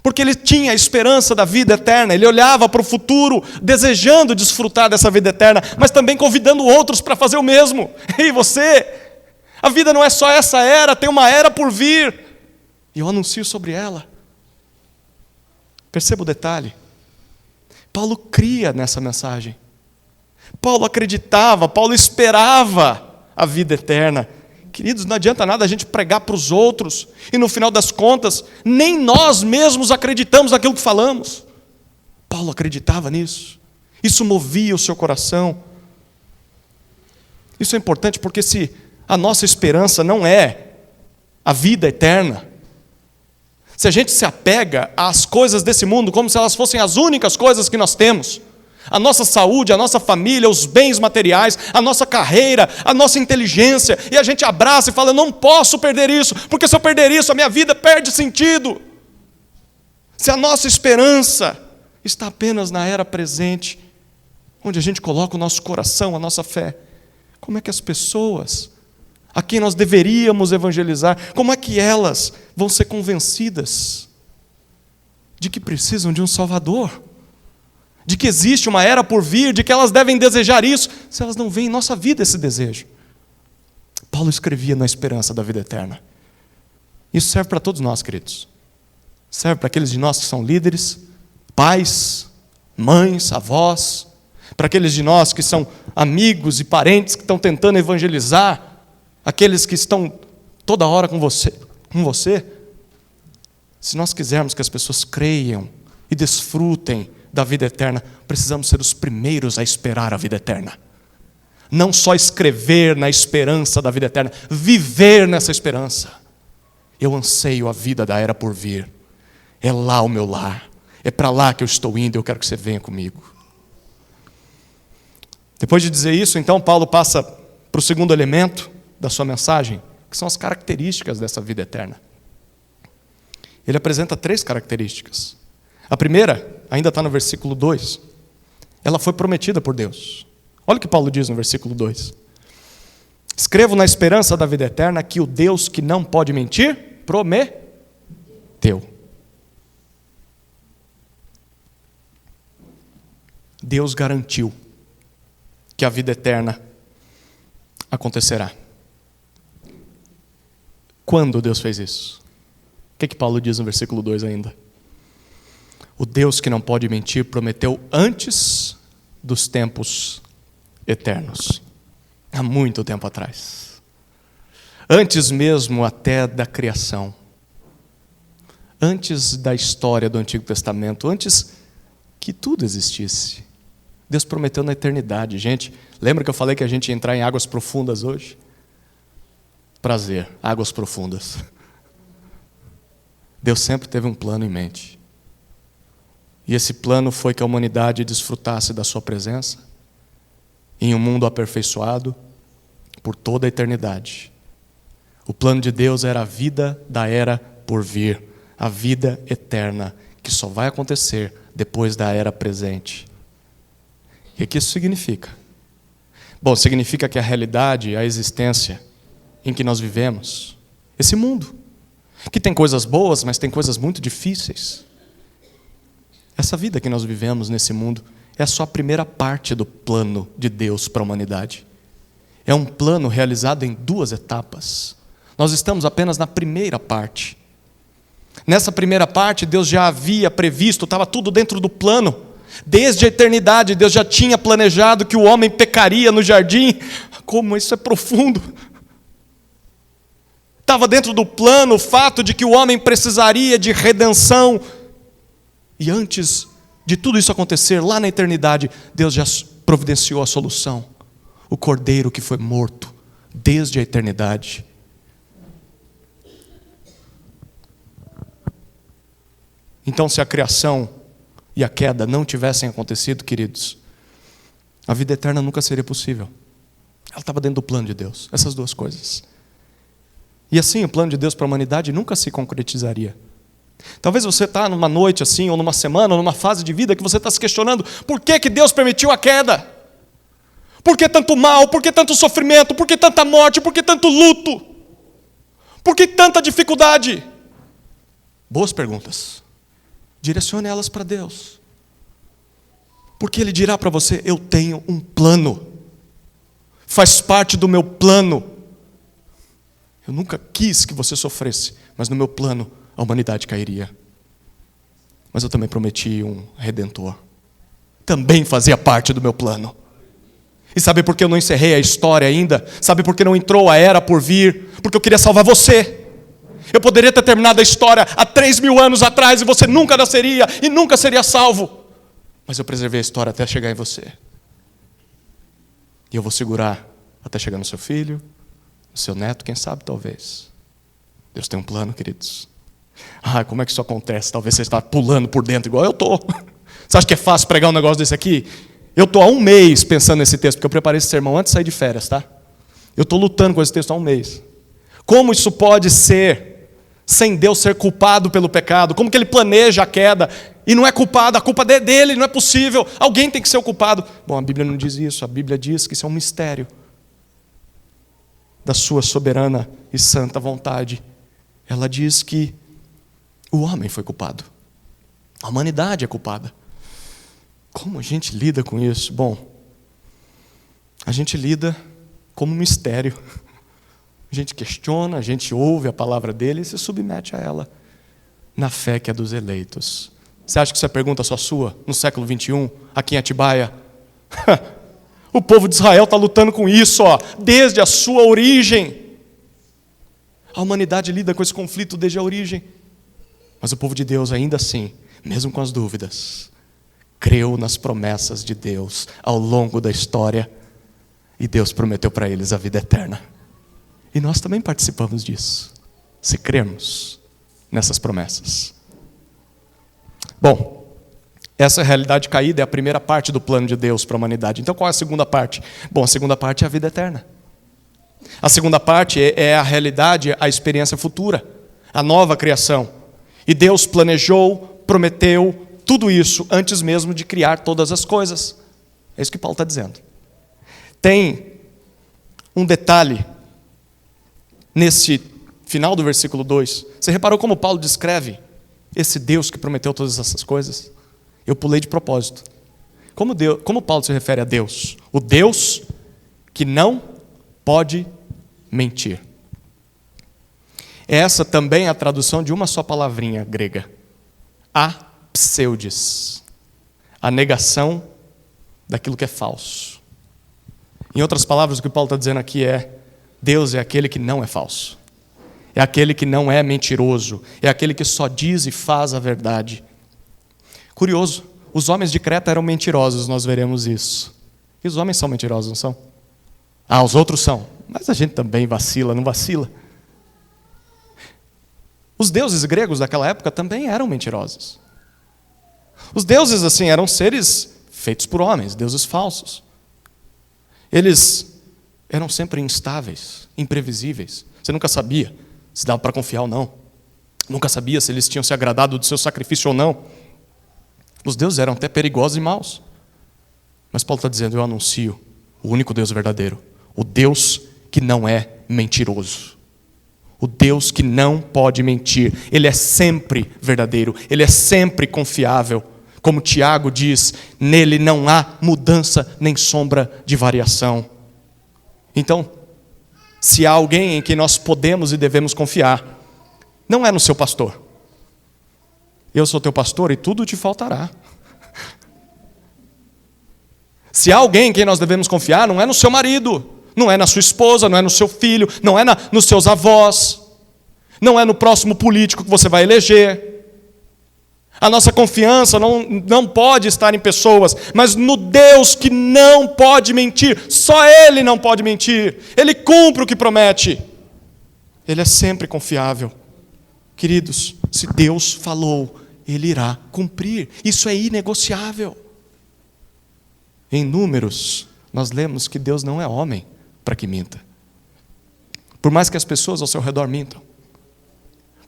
Porque ele tinha a esperança da vida eterna, ele olhava para o futuro, desejando desfrutar dessa vida eterna, mas também convidando outros para fazer o mesmo. E você? A vida não é só essa era, tem uma era por vir. E eu anuncio sobre ela. Perceba o detalhe. Paulo cria nessa mensagem. Paulo acreditava, Paulo esperava a vida eterna. Queridos, não adianta nada a gente pregar para os outros e no final das contas, nem nós mesmos acreditamos naquilo que falamos. Paulo acreditava nisso. Isso movia o seu coração. Isso é importante porque se a nossa esperança não é a vida eterna, se a gente se apega às coisas desse mundo como se elas fossem as únicas coisas que nós temos, a nossa saúde, a nossa família, os bens materiais, a nossa carreira, a nossa inteligência, e a gente abraça e fala, eu não posso perder isso, porque se eu perder isso, a minha vida perde sentido. Se a nossa esperança está apenas na era presente, onde a gente coloca o nosso coração, a nossa fé, como é que as pessoas a quem nós deveríamos evangelizar, como é que elas vão ser convencidas de que precisam de um Salvador? De que existe uma era por vir, de que elas devem desejar isso, se elas não veem em nossa vida esse desejo. Paulo escrevia na esperança da vida eterna. Isso serve para todos nós, queridos. Serve para aqueles de nós que são líderes, pais, mães, avós, para aqueles de nós que são amigos e parentes que estão tentando evangelizar, aqueles que estão toda hora com você. Se nós quisermos que as pessoas creiam e desfrutem da vida eterna, precisamos ser os primeiros a esperar a vida eterna. Não só escrever na esperança da vida eterna, viver nessa esperança. Eu anseio a vida da era por vir. É lá o meu lar. É para lá que eu estou indo e eu quero que você venha comigo. Depois de dizer isso, então, Paulo passa para o segundo elemento da sua mensagem, que são as características dessa vida eterna. Ele apresenta 3 características. A primeira, ainda está no versículo 2. Ela foi prometida por Deus. Olha o que Paulo diz no versículo 2. Escrevo na esperança da vida eterna que o Deus que não pode mentir, prometeu. Deus garantiu que a vida eterna acontecerá. Quando Deus fez isso? O que Paulo diz no versículo 2 ainda? O Deus que não pode mentir prometeu antes dos tempos eternos. Há muito tempo atrás. Antes mesmo até da criação. Antes da história do Antigo Testamento. Antes que tudo existisse. Deus prometeu na eternidade. Gente, lembra que eu falei que a gente ia entrar em águas profundas hoje? Prazer, águas profundas. Deus sempre teve um plano em mente. E esse plano foi que a humanidade desfrutasse da sua presença em um mundo aperfeiçoado por toda a eternidade. O plano de Deus era a vida da era por vir, a vida eterna, que só vai acontecer depois da era presente. E o que isso significa? Bom, significa que a realidade, a existência em que nós vivemos, esse mundo, que tem coisas boas, mas tem coisas muito difíceis. Essa vida que nós vivemos nesse mundo é só a primeira parte do plano de Deus para a humanidade. É um plano realizado em 2 etapas. Nós estamos apenas na primeira parte. Nessa primeira parte, Deus já havia previsto, estava tudo dentro do plano. Desde a eternidade, Deus já tinha planejado que o homem pecaria no jardim. Como isso é profundo! Estava dentro do plano o fato de que o homem precisaria de redenção. E antes de tudo isso acontecer, lá na eternidade, Deus já providenciou a solução. O cordeiro que foi morto desde a eternidade. Então, se a criação e a queda não tivessem acontecido, queridos, a vida eterna nunca seria possível. Ela estava dentro do plano de Deus, essas 2 coisas. E assim, o plano de Deus para a humanidade nunca se concretizaria. Talvez você está numa noite assim, ou numa semana, ou numa fase de vida que você está se questionando, por que que Deus permitiu a queda? Por que tanto mal? Por que tanto sofrimento? Por que tanta morte? Por que tanto luto? Por que tanta dificuldade? Boas perguntas. Direcione elas para Deus. Porque Ele dirá para você, eu tenho um plano. Faz parte do meu plano. Eu nunca quis que você sofresse, mas no meu plano a humanidade cairia. Mas eu também prometi um Redentor. Também fazia parte do meu plano. E sabe por que eu não encerrei a história ainda? Sabe por que não entrou a era por vir? Porque eu queria salvar você. Eu poderia ter terminado a história há 3.000 anos atrás e você nunca nasceria e nunca seria salvo. Mas eu preservei a história até chegar em você. E eu vou segurar até chegar no seu filho, no seu neto, quem sabe, talvez. Deus tem um plano, queridos. Como é que isso acontece? Talvez você está pulando por dentro igual eu estou. Você acha que é fácil pregar um negócio desse aqui? Eu estou há um mês pensando nesse texto, porque eu preparei esse sermão antes de sair de férias, tá? Eu estou lutando com esse texto há um mês. Como isso pode ser sem Deus ser culpado pelo pecado? Como que Ele planeja a queda e não é culpado? A culpa é dele, não é possível. Alguém tem que ser o culpado. Bom, a Bíblia não diz isso. A Bíblia diz que isso é um mistério da sua soberana e santa vontade. Ela diz que o homem foi culpado. A humanidade é culpada. Como a gente lida com isso? Bom, a gente lida como um mistério. A gente questiona, a gente ouve a palavra dele e se submete a ela, na fé que é dos eleitos. Você acha que isso é pergunta só sua, no século 21, aqui em Atibaia? O povo de Israel está lutando com isso, desde a sua origem. A humanidade lida com esse conflito desde a origem. Mas o povo de Deus, ainda assim, mesmo com as dúvidas, creu nas promessas de Deus ao longo da história, e Deus prometeu para eles a vida eterna. E nós também participamos disso, se crermos nessas promessas. Bom, essa realidade caída é a primeira parte do plano de Deus para a humanidade. Então qual é a segunda parte? Bom, a segunda parte é a vida eterna. A segunda parte é a realidade, a experiência futura, a nova criação. E Deus planejou, prometeu tudo isso antes mesmo de criar todas as coisas. É isso que Paulo está dizendo. Tem um detalhe nesse final do versículo 2. Você reparou como Paulo descreve esse Deus que prometeu todas essas coisas? Eu pulei de propósito. Como Paulo se refere a Deus? O Deus que não pode mentir. Essa também é a tradução de uma só palavrinha grega. Apseudes. A negação daquilo que é falso. Em outras palavras, o que Paulo está dizendo aqui é: Deus é aquele que não é falso. É aquele que não é mentiroso. É aquele que só diz e faz a verdade. Curioso, os homens de Creta eram mentirosos, nós veremos isso. E os homens são mentirosos, não são? Os outros são. Mas a gente também vacila, não vacila? Os deuses gregos daquela época também eram mentirosos. Os deuses, assim, eram seres feitos por homens, deuses falsos. Eles eram sempre instáveis, imprevisíveis. Você nunca sabia se dava para confiar ou não. Nunca sabia se eles tinham se agradado do seu sacrifício ou não. Os deuses eram até perigosos e maus. Mas Paulo está dizendo: eu anuncio o único Deus verdadeiro. O Deus que não é mentiroso. O Deus que não pode mentir. Ele é sempre verdadeiro. Ele é sempre confiável. Como Tiago diz, nele não há mudança nem sombra de variação. Então, se há alguém em quem nós podemos e devemos confiar, não é no seu pastor. Eu sou teu pastor e tudo te faltará. Se há alguém em quem nós devemos confiar, não é no seu marido, não é na sua esposa, não é no seu filho, não é nos seus avós, não é no próximo político que você vai eleger. A nossa confiança não pode estar em pessoas, mas no Deus que não pode mentir. Só Ele não pode mentir. Ele cumpre o que promete. Ele é sempre confiável. Queridos, se Deus falou, Ele irá cumprir. Isso é inegociável. Em Números, nós lemos que Deus não é homem para que minta. Por mais que as pessoas ao seu redor mintam.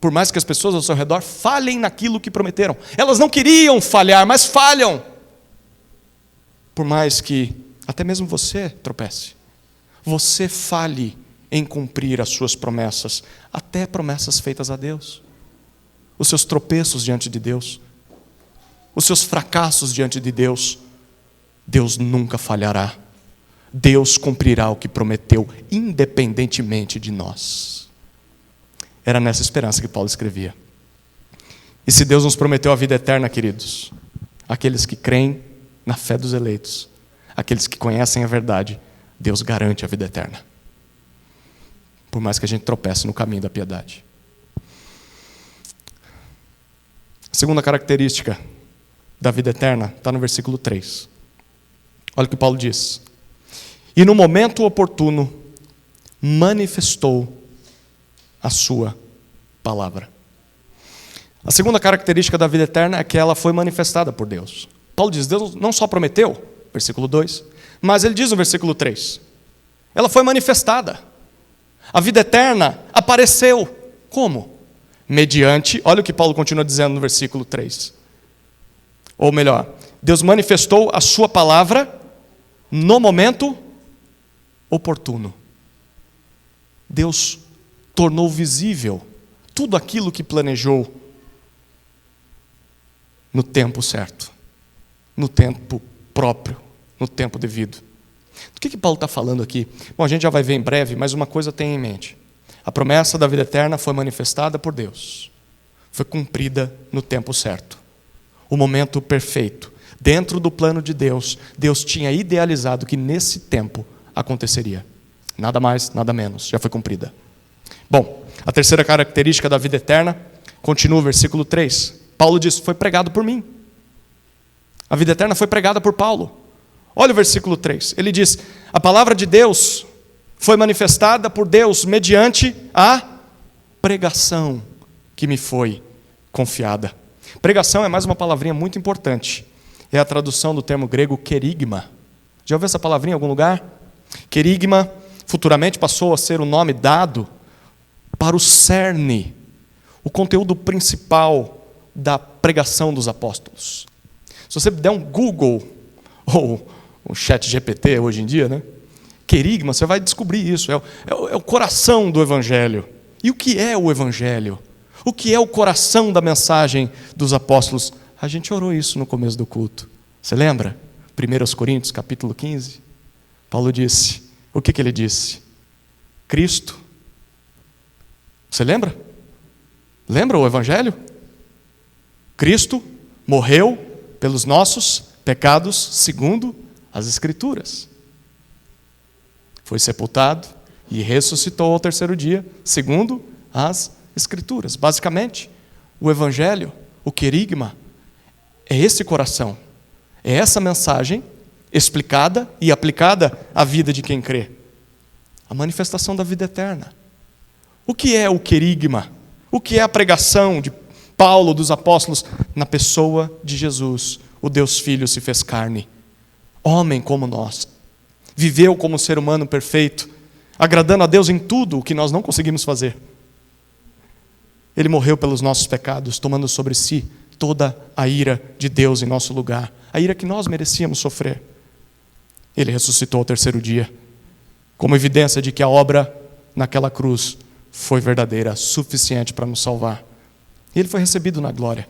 Por mais que as pessoas ao seu redor falhem naquilo que prometeram. Elas não queriam falhar, mas falham. Por mais que até mesmo você tropece. Você falhe em cumprir as suas promessas, até promessas feitas a Deus. Os seus tropeços diante de Deus, os seus fracassos diante de Deus, Deus nunca falhará. Deus cumprirá o que prometeu, independentemente de nós. Era nessa esperança que Paulo escrevia. E se Deus nos prometeu a vida eterna, queridos, aqueles que creem na fé dos eleitos, aqueles que conhecem a verdade, Deus garante a vida eterna. Por mais que a gente tropece no caminho da piedade. A segunda característica da vida eterna está no versículo 3. Olha o que Paulo diz. E no momento oportuno, manifestou a sua palavra. A segunda característica da vida eterna é que ela foi manifestada por Deus. Paulo diz, Deus não só prometeu, versículo 2, mas ele diz no versículo 3, ela foi manifestada. A vida eterna apareceu. Como? Mediante, olha o que Paulo continua dizendo no versículo 3. Ou melhor, Deus manifestou a sua palavra no momento oportuno. Deus tornou visível tudo aquilo que planejou no tempo certo, no tempo próprio, no tempo devido. Do que Paulo está falando aqui? Bom, a gente já vai ver em breve, mas uma coisa tem em mente. A promessa da vida eterna foi manifestada por Deus. Foi cumprida no tempo certo. O momento perfeito. Dentro do plano de Deus, Deus tinha idealizado que nesse tempo aconteceria. Nada mais, nada menos. Já foi cumprida. Bom, a terceira característica da vida eterna, continua o versículo 3. Paulo diz, foi pregado por mim. A vida eterna foi pregada por Paulo. Olha o versículo 3. Ele diz, a palavra de Deus foi manifestada por Deus mediante a pregação que me foi confiada. Pregação é mais uma palavrinha muito importante. É a tradução do termo grego querigma. Já ouviu essa palavrinha em algum lugar? Querigma, futuramente passou a ser o nome dado para o cerne, o conteúdo principal da pregação dos apóstolos. Se você der um Google, ou o ChatGPT hoje em dia, né? Querigma, você vai descobrir isso. É o coração do Evangelho. E o que é o Evangelho? O que é o coração da mensagem dos apóstolos? A gente orou isso no começo do culto. Você lembra? 1 Coríntios, capítulo 15. Paulo disse, o que ele disse? Cristo. Você lembra? Lembra o Evangelho? Cristo morreu pelos nossos pecados segundo as Escrituras. Foi sepultado e ressuscitou ao terceiro dia, segundo as Escrituras. Basicamente, o Evangelho, o querigma, é esse coração. É essa mensagem explicada e aplicada à vida de quem crê. A manifestação da vida eterna. O que é o querigma? O que é a pregação de Paulo, dos apóstolos, na pessoa de Jesus? O Deus Filho se fez carne. Homem como nós. Viveu como ser humano perfeito, agradando a Deus em tudo o que nós não conseguimos fazer. Ele morreu pelos nossos pecados, tomando sobre si toda a ira de Deus em nosso lugar. A ira que nós merecíamos sofrer. Ele ressuscitou ao terceiro dia, como evidência de que a obra naquela cruz foi verdadeira, suficiente para nos salvar. E ele foi recebido na glória.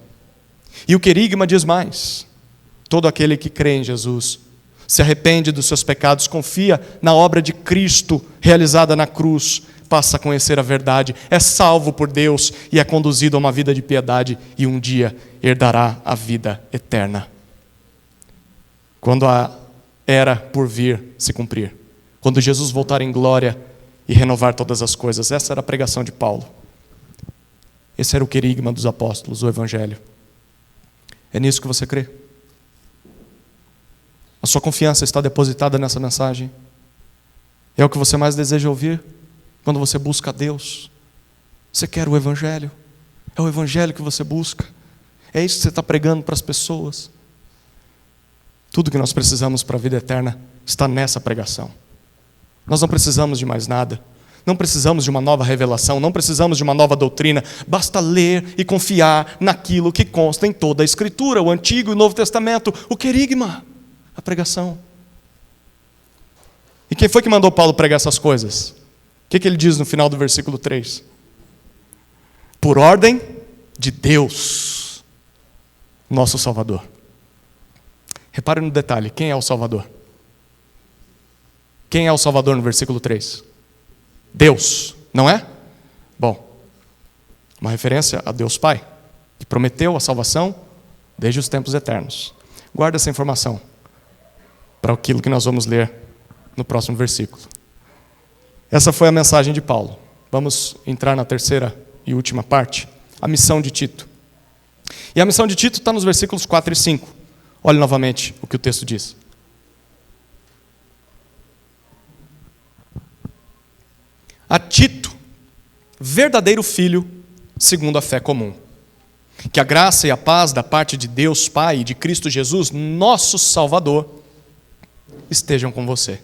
E o querigma diz mais. Todo aquele que crê em Jesus, se arrepende dos seus pecados, confia na obra de Cristo realizada na cruz, passa a conhecer a verdade, é salvo por Deus e é conduzido a uma vida de piedade e um dia herdará a vida eterna. Quando a era por vir se cumprir, quando Jesus voltar em glória e renovar todas as coisas. Essa era a pregação de Paulo. Esse era o querigma dos apóstolos, o Evangelho. É nisso que você crê? A sua confiança está depositada nessa mensagem? É o que você mais deseja ouvir quando você busca a Deus? Você quer o Evangelho? É o Evangelho que você busca? É isso que você está pregando para as pessoas? Tudo que nós precisamos para a vida eterna está nessa pregação. Nós não precisamos de mais nada. Não precisamos de uma nova revelação, não precisamos de uma nova doutrina. Basta ler e confiar naquilo que consta em toda a Escritura, o Antigo e o Novo Testamento, o querigma, a pregação. E quem foi que mandou Paulo pregar essas coisas? O que ele diz no final do versículo 3? Por ordem de Deus, nosso Salvador. Repare no detalhe, quem é o Salvador? Quem é o Salvador no versículo 3? Deus, não é? Bom, uma referência a Deus Pai, que prometeu a salvação desde os tempos eternos. Guarda essa informação para aquilo que nós vamos ler no próximo versículo. Essa foi a mensagem de Paulo. Vamos entrar na terceira e última parte, a missão de Tito. E a missão de Tito está nos versículos 4 e 5. Olhe novamente o que o texto diz. A Tito, verdadeiro filho, segundo a fé comum. Que a graça e a paz da parte de Deus Pai e de Cristo Jesus, nosso Salvador, estejam com você.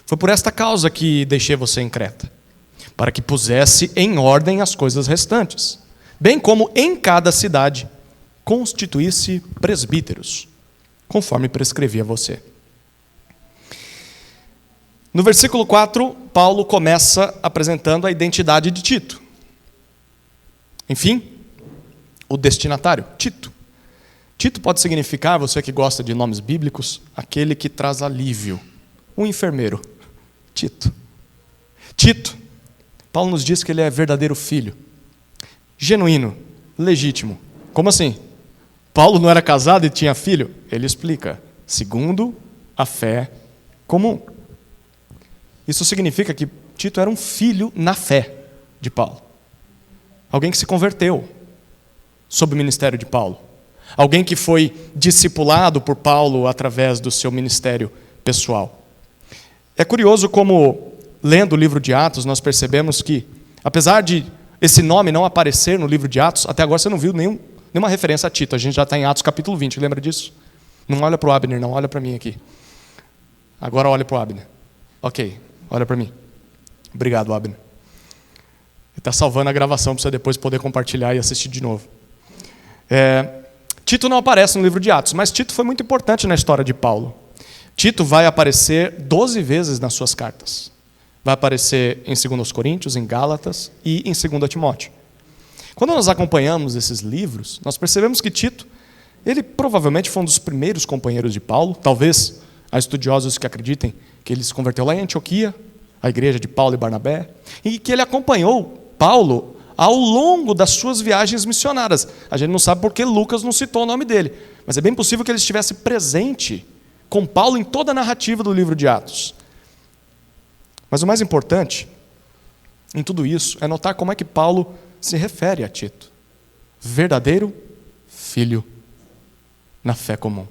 Foi por esta causa que deixei você em Creta, para que pusesse em ordem as coisas restantes, bem como em cada cidade constituísse presbíteros, conforme prescrevi a você. No versículo 4, Paulo começa apresentando a identidade de Tito. Enfim, o destinatário, Tito. Tito pode significar, você que gosta de nomes bíblicos, aquele que traz alívio. Um enfermeiro, Tito. Tito, Paulo nos diz que ele é verdadeiro filho. Genuíno, legítimo. Como assim? Paulo não era casado e tinha filho? Ele explica, segundo a fé comum. Isso significa que Tito era um filho na fé de Paulo. Alguém que se converteu sob o ministério de Paulo. Alguém que foi discipulado por Paulo através do seu ministério pessoal. É curioso como, lendo o livro de Atos, nós percebemos que, apesar de esse nome não aparecer no livro de Atos, até agora você não viu nenhuma referência a Tito. A gente já está em Atos capítulo 20, lembra disso? Não olha para o Abner, não, olha para mim aqui. Agora olha para o Abner. Ok, olha para mim. Obrigado, Abner. Ele está salvando a gravação para você depois poder compartilhar e assistir de novo. Tito não aparece no livro de Atos, mas Tito foi muito importante na história de Paulo. Tito vai aparecer 12 vezes nas suas cartas. Vai aparecer em 2 Coríntios, em Gálatas e em 2 Timóteo. Quando nós acompanhamos esses livros, nós percebemos que Tito, ele provavelmente foi um dos primeiros companheiros de Paulo. Talvez há estudiosos que acreditem que ele se converteu lá em Antioquia, a igreja de Paulo e Barnabé, e que ele acompanhou Paulo ao longo das suas viagens missionárias. A gente não sabe porque Lucas não citou o nome dele, mas é bem possível que ele estivesse presente com Paulo em toda a narrativa do livro de Atos. Mas o mais importante em tudo isso é notar como é que Paulo se refere a Tito. Verdadeiro filho na fé comum.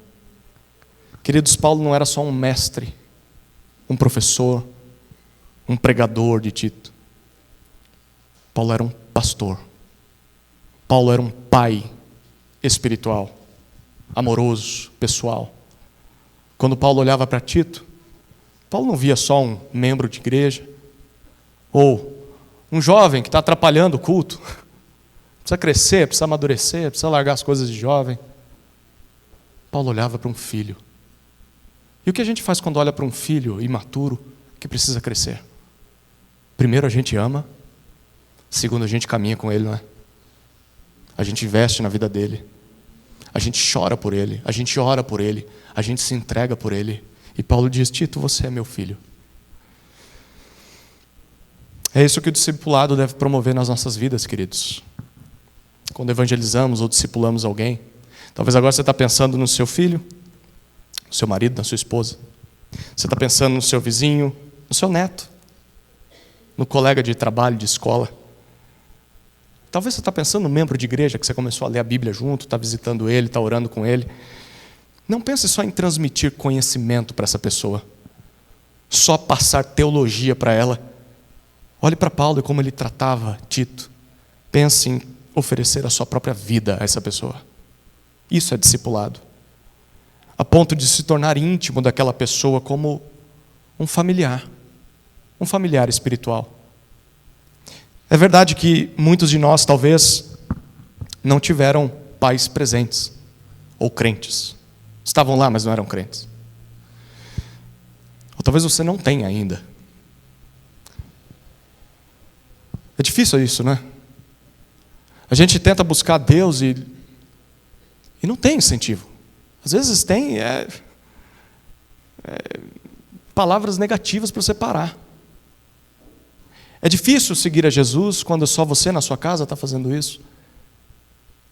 Queridos, Paulo não era só um mestre, um professor, um pregador de Tito. Paulo era um pastor. Paulo era um pai espiritual, amoroso, pessoal. Quando Paulo olhava para Tito, Paulo não via só um membro de igreja, ou um jovem que está atrapalhando o culto. Precisa crescer, precisa amadurecer, precisa largar as coisas de jovem. Paulo olhava para um filho. E o que a gente faz quando olha para um filho imaturo que precisa crescer? Primeiro a gente ama, segundo a gente caminha com ele, não é? A gente investe na vida dele. A gente chora por ele, a gente ora por ele, a gente se entrega por ele. E Paulo diz, Tito, você é meu filho. É isso que o discipulado deve promover nas nossas vidas, queridos. Quando evangelizamos ou discipulamos alguém, talvez agora você está pensando no seu filho, no seu marido, na sua esposa. Você está pensando no seu vizinho, no seu neto, no colega de trabalho, de escola. Talvez você está pensando no membro de igreja que você começou a ler a Bíblia junto, está visitando ele, está orando com ele. Não pense só em transmitir conhecimento para essa pessoa, só passar teologia para ela. Olhe para Paulo e como ele tratava Tito. Pense em oferecer a sua própria vida a essa pessoa. Isso é discipulado. A ponto de se tornar íntimo daquela pessoa como um familiar espiritual. É verdade que muitos de nós talvez não tiveram pais presentes ou crentes. Estavam lá, mas não eram crentes. Ou talvez você não tenha ainda. É difícil isso, né? A gente tenta buscar Deus e não tem incentivo. Às vezes tem palavras negativas para você parar. É difícil seguir a Jesus quando só você na sua casa está fazendo isso.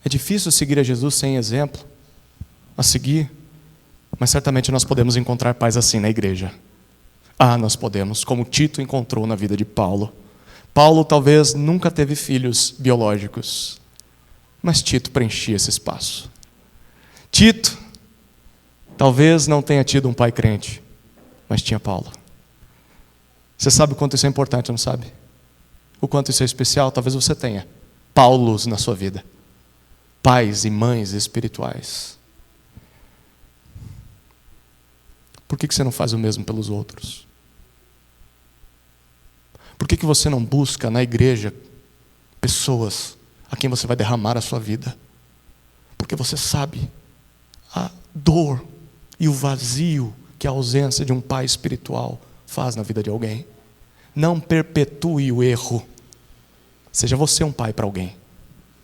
É difícil seguir a Jesus sem exemplo a seguir. Mas certamente nós podemos encontrar pais assim na igreja. Nós podemos, como Tito encontrou na vida de Paulo. Paulo talvez nunca teve filhos biológicos, mas Tito preenchia esse espaço. Tito talvez não tenha tido um pai crente, mas tinha Paulo. Você sabe o quanto isso é importante, não sabe? O quanto isso é especial? Talvez você tenha Paulos na sua vida. Pais e mães espirituais. Por que você não faz o mesmo pelos outros? Por que você não busca na igreja pessoas a quem você vai derramar a sua vida? Porque você sabe a dor e o vazio que a ausência de um pai espiritual faz na vida de alguém. Não perpetue o erro. Seja você um pai para alguém.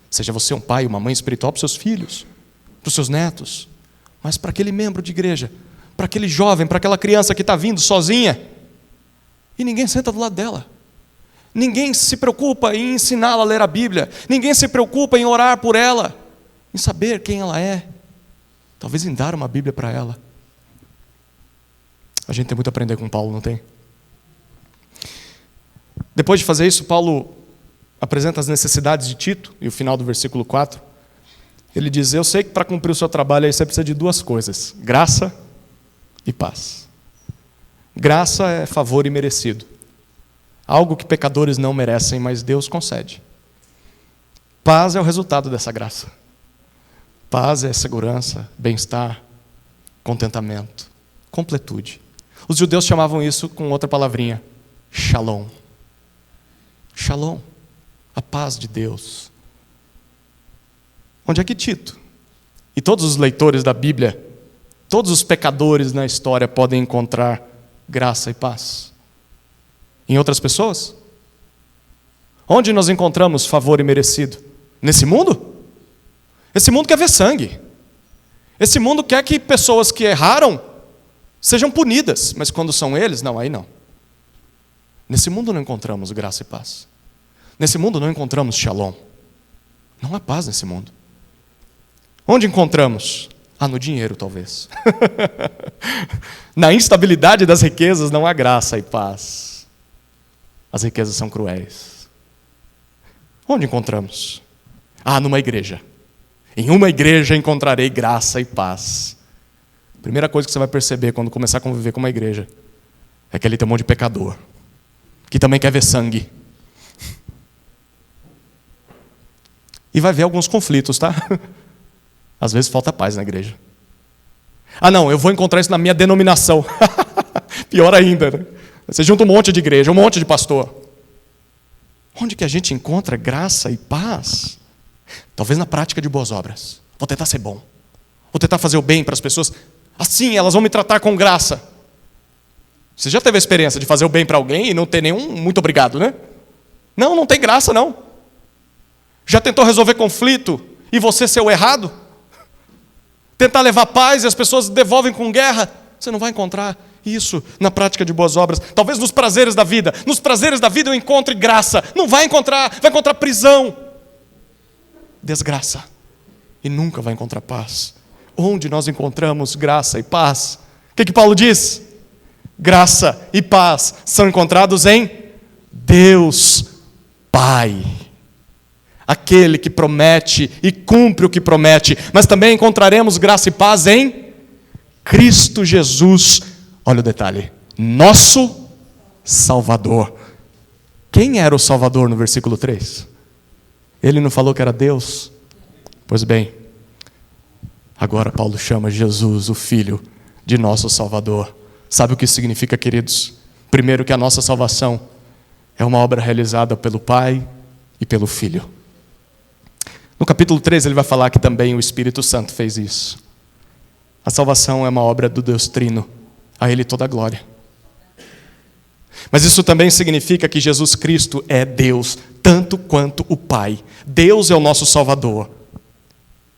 Seja você um pai, uma mãe espiritual para os seus filhos, para os seus netos. Mas para aquele membro de igreja, para aquele jovem, para aquela criança que está vindo sozinha, e ninguém senta do lado dela. Ninguém se preocupa em ensiná-la a ler a Bíblia. Ninguém se preocupa em orar por ela, em saber quem ela é. Talvez em dar uma Bíblia para ela. A gente tem muito a aprender com Paulo, não tem? Depois de fazer isso, Paulo apresenta as necessidades de Tito, e o final do versículo 4, ele diz: eu sei que para cumprir o seu trabalho aí você precisa de duas coisas: graça e paz. Graça é favor imerecido. Algo que pecadores não merecem, mas Deus concede. Paz é o resultado dessa graça. Paz é segurança, bem-estar, contentamento, completude. Os judeus chamavam isso com outra palavrinha: shalom. Shalom, a paz de Deus. Onde é que Tito e todos os leitores da Bíblia, todos os pecadores na história podem encontrar graça e paz? Em outras pessoas? Onde nós encontramos favor imerecido? Nesse mundo? Esse mundo quer ver sangue. Esse mundo quer que pessoas que erraram sejam punidas, mas quando são eles, não, aí não. Nesse mundo não encontramos graça e paz. Nesse mundo não encontramos shalom. Não há paz nesse mundo. Onde encontramos? No dinheiro, talvez. Na instabilidade das riquezas não há graça e paz. As riquezas são cruéis. Onde encontramos? Numa igreja. Em uma igreja encontrarei graça e paz. Primeira coisa que você vai perceber quando começar a conviver com uma igreja é que ali tem um monte de pecador, que também quer ver sangue. E vai ver alguns conflitos, tá? Às vezes falta paz na igreja. Não, eu vou encontrar isso na minha denominação. Pior ainda, né? Você junta um monte de igreja, um monte de pastor. Onde que a gente encontra graça e paz? Talvez na prática de boas obras. Vou tentar ser bom. Vou tentar fazer o bem para as pessoas. Assim elas vão me tratar com graça. Você já teve a experiência de fazer o bem para alguém e não ter nenhum muito obrigado, né? Não tem graça, não. Já tentou resolver conflito e você ser o errado? Tentar levar paz e as pessoas devolvem com guerra? Você não vai encontrar isso na prática de boas obras. Talvez nos prazeres da vida. Nos prazeres da vida eu encontre graça. Não vai encontrar, vai encontrar prisão, desgraça. E nunca vai encontrar paz. Onde nós encontramos graça e paz? O que Paulo diz? Graça e paz são encontrados em Deus Pai. Aquele que promete e cumpre o que promete. Mas também encontraremos graça e paz em Cristo Jesus. Olha o detalhe: nosso Salvador. Quem era o Salvador no versículo 3? Ele não falou que era Deus? Pois bem, agora Paulo chama Jesus, o Filho de nosso Salvador. Sabe o que isso significa, queridos? Primeiro, que a nossa salvação é uma obra realizada pelo Pai e pelo Filho. No capítulo 13 ele vai falar que também o Espírito Santo fez isso. A salvação é uma obra do Deus Trino, a Ele toda a glória. Mas isso também significa que Jesus Cristo é Deus, tanto quanto o Pai. Deus é o nosso Salvador,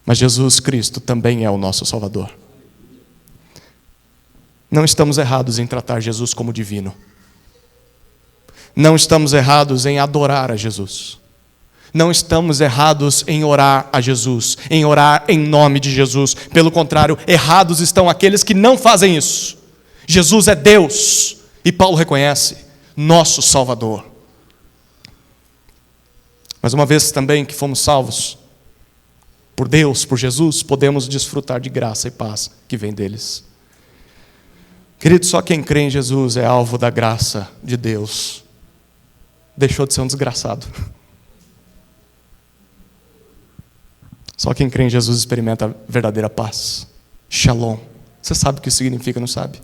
mas Jesus Cristo também é o nosso Salvador. Não estamos errados em tratar Jesus como divino. Não estamos errados em adorar a Jesus. Não estamos errados em orar a Jesus, em orar em nome de Jesus. Pelo contrário, errados estão aqueles que não fazem isso. Jesus é Deus, e Paulo reconhece, nosso Salvador. Mas uma vez também que fomos salvos por Deus, por Jesus, podemos desfrutar de graça e paz que vem deles. Querido, só quem crê em Jesus é alvo da graça de Deus. Deixou de ser um desgraçado. Só quem crê em Jesus experimenta a verdadeira paz. Shalom. Você sabe o que isso significa, não sabe?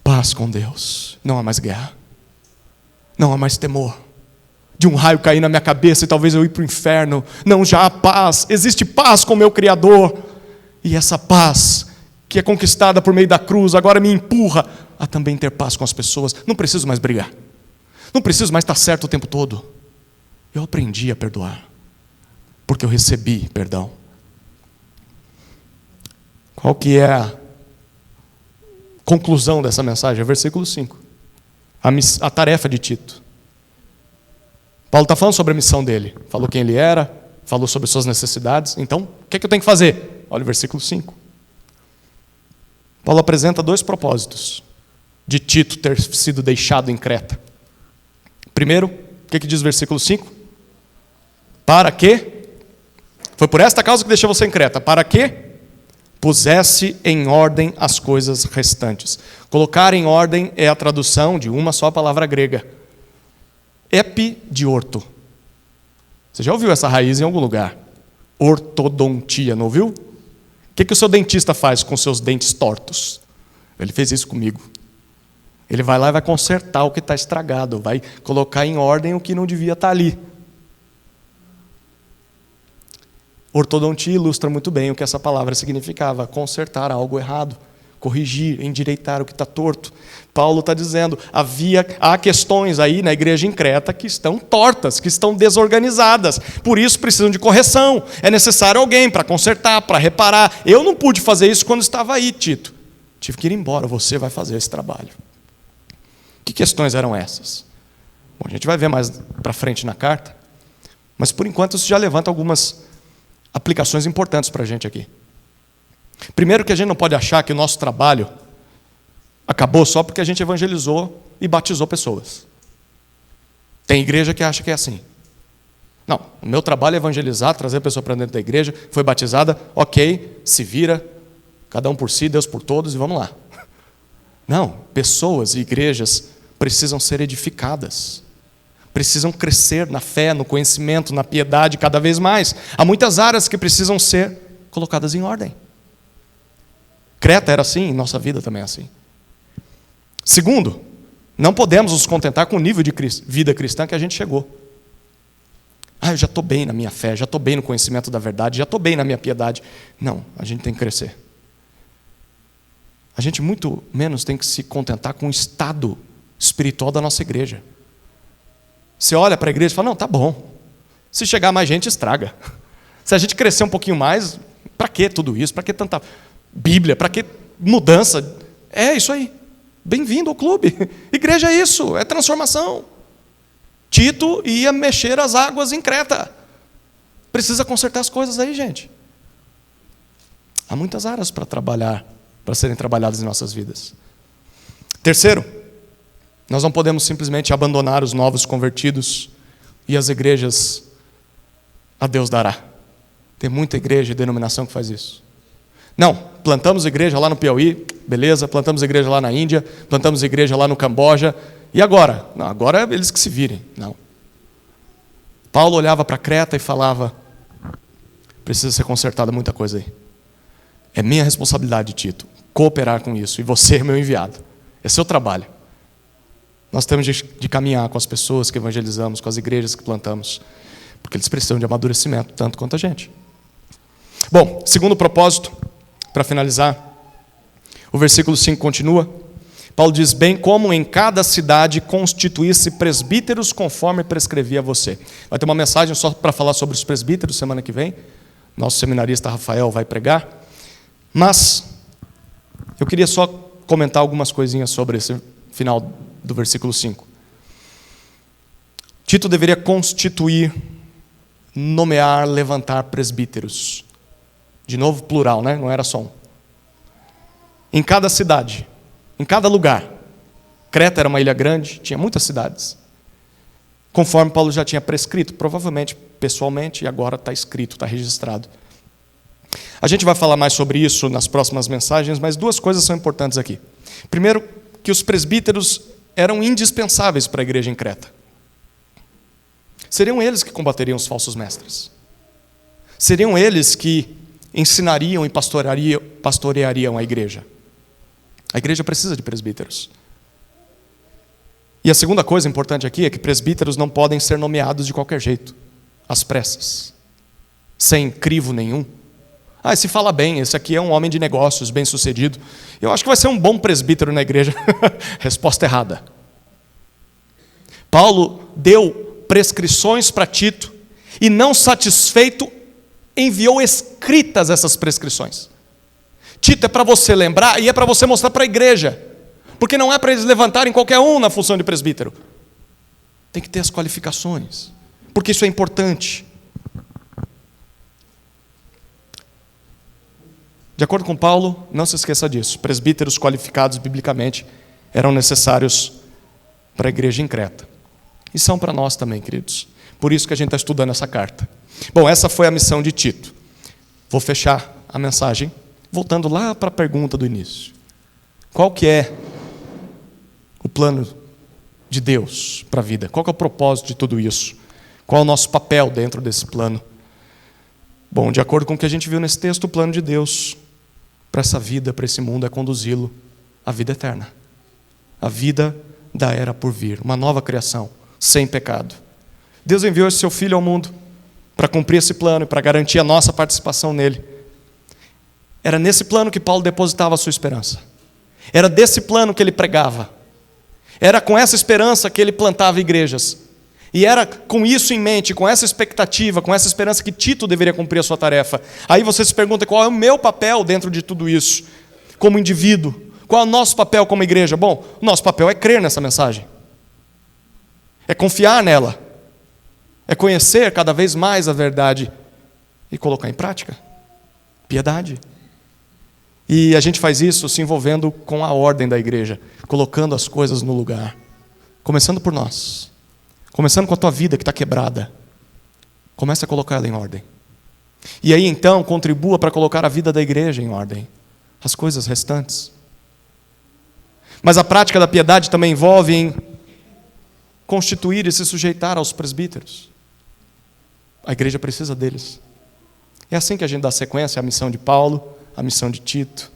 Paz com Deus. Não há mais guerra. Não há mais temor de um raio cair na minha cabeça e talvez eu ir para o inferno. Não, já há paz. Existe paz com o meu Criador. E essa paz que é conquistada por meio da cruz agora me empurra a também ter paz com as pessoas. Não preciso mais brigar. Não preciso mais estar certo o tempo todo. Eu aprendi a perdoar, porque eu recebi perdão. Qual que é a conclusão dessa mensagem? É versículo 5. A tarefa de Tito. Paulo está falando sobre a missão dele. Falou quem ele era, falou sobre suas necessidades. Então, o que é que eu tenho que fazer? Olha o versículo 5. Paulo apresenta 2 propósitos de Tito ter sido deixado em Creta. Primeiro, o que diz o versículo 5? Para que? Foi por esta causa que deixei você em Creta. Para que? Pusesse em ordem as coisas restantes. Colocar em ordem é a tradução de uma só palavra grega. Epidiorto. Você já ouviu essa raiz em algum lugar? Ortodontia, não ouviu? O que o seu dentista faz com seus dentes tortos? Ele fez isso comigo. Ele vai lá e vai consertar o que está estragado, vai colocar em ordem o que não devia estar ali. Ortodontia ilustra muito bem o que essa palavra significava: consertar algo errado, corrigir, endireitar o que está torto. Paulo está dizendo, há questões aí na igreja em Creta que estão tortas, que estão desorganizadas, por isso precisam de correção. É necessário alguém para consertar, para reparar. Eu não pude fazer isso quando estava aí, Tito. Tive que ir embora, você vai fazer esse trabalho. Que questões eram essas? Bom, a gente vai ver mais para frente na carta, mas por enquanto isso já levanta algumas aplicações importantes para a gente aqui. Primeiro, que a gente não pode achar que o nosso trabalho acabou só porque a gente evangelizou e batizou pessoas. Tem igreja que acha que é assim. Não, o meu trabalho é evangelizar, trazer a pessoa para dentro da igreja, foi batizada, ok, se vira, cada um por si, Deus por todos e vamos lá. Não, pessoas e igrejas precisam ser edificadas. Precisam crescer na fé, no conhecimento, na piedade cada vez mais. Há muitas áreas que precisam ser colocadas em ordem. Creta era assim, nossa vida também é assim. Segundo, não podemos nos contentar com o nível de vida cristã que a gente chegou. Eu já estou bem na minha fé, já estou bem no conhecimento da verdade, já estou bem na minha piedade. Não, a gente tem que crescer. A gente muito menos tem que se contentar com o estado espiritual da nossa igreja. Você olha para a igreja e fala, não, tá bom. Se chegar mais gente, estraga. Se a gente crescer um pouquinho mais, para que tudo isso? Para que tanta Bíblia? Para que mudança? É isso aí. Bem-vindo ao clube. Igreja é isso, é transformação. Tito ia mexer as águas em Creta. Precisa consertar as coisas aí, gente. Há muitas áreas para trabalhar, para serem trabalhadas em nossas vidas. Terceiro, nós não podemos simplesmente abandonar os novos convertidos e as igrejas a Deus dará. Tem muita igreja e denominação que faz isso. Não, plantamos igreja lá no Piauí, beleza, plantamos igreja lá na Índia, plantamos igreja lá no Camboja, e agora? Não, agora é eles que se virem. Não. Paulo olhava para Creta e falava, precisa ser consertada muita coisa aí. É minha responsabilidade, Tito, cooperar com isso, e você é meu enviado. É seu trabalho. Nós temos de caminhar com as pessoas que evangelizamos, com as igrejas que plantamos. porque eles precisam de amadurecimento, tanto quanto a gente. Bom, segundo propósito, para finalizar, o versículo 5 continua. Paulo diz: bem como em cada cidade constituísse presbíteros conforme prescrevia a você. Vai ter uma mensagem só para falar sobre os presbíteros semana que vem. Nosso seminarista Rafael vai pregar. Mas eu queria só comentar algumas coisinhas sobre esse final do versículo 5. Tito deveria constituir, nomear, levantar presbíteros. De novo, plural, né? Não era só um. Em cada cidade, em cada lugar. Creta era uma ilha grande, tinha muitas cidades. Conforme Paulo já tinha prescrito, provavelmente pessoalmente, e agora está escrito, está registrado. A gente vai falar mais sobre isso nas próximas mensagens, mas duas coisas são importantes aqui. Primeiro, que os presbíteros eram indispensáveis para a igreja em Creta. Seriam eles que combateriam os falsos mestres. Seriam eles que ensinariam e pastoreariam a igreja. A igreja precisa de presbíteros. E a segunda coisa importante aqui é que presbíteros não podem ser nomeados de qualquer jeito, às pressas, sem crivo nenhum. Se fala bem, esse aqui é um homem de negócios, bem-sucedido. Eu acho que vai ser um bom presbítero na igreja. Resposta errada. Paulo deu prescrições para Tito e, não satisfeito, enviou escritas essas prescrições. Tito, é para você lembrar e é para você mostrar para a igreja. Porque não é para eles levantarem qualquer um na função de presbítero. Tem que ter as qualificações. Porque isso é importante. De acordo com Paulo, não se esqueça disso. Presbíteros qualificados biblicamente eram necessários para a igreja em Creta. E são para nós também, queridos. Por isso que a gente está estudando essa carta. Bom, essa foi a missão de Tito. Vou fechar a mensagem voltando lá para a pergunta do início. Qual que é o plano de Deus para a vida? Qual que é o propósito de tudo isso? Qual é o nosso papel dentro desse plano? Bom, de acordo com o que a gente viu nesse texto, o plano de Deus para essa vida, para esse mundo, é conduzi-lo à vida eterna. A vida da era por vir. Uma nova criação, sem pecado. Deus enviou esse seu Filho ao mundo para cumprir esse plano e para garantir a nossa participação nele. Era nesse plano que Paulo depositava a sua esperança. Era desse plano que ele pregava. Era com essa esperança que ele plantava igrejas. E era com isso em mente, com essa expectativa, com essa esperança que Tito deveria cumprir a sua tarefa. Aí você se pergunta: qual é o meu papel dentro de tudo isso? Como indivíduo? Qual é o nosso papel como igreja? Bom, o nosso papel é crer nessa mensagem. É confiar nela. É conhecer cada vez mais a verdade e colocar em prática. Piedade. E a gente faz isso se envolvendo com a ordem da igreja, colocando as coisas no lugar. Começando por nós. Começando com a tua vida que está quebrada. Comece a colocar ela em ordem. E aí então contribua para colocar a vida da igreja em ordem. As coisas restantes. Mas a prática da piedade também envolve em constituir e se sujeitar aos presbíteros. A igreja precisa deles. É assim que a gente dá sequência à missão de Paulo, à missão de Tito.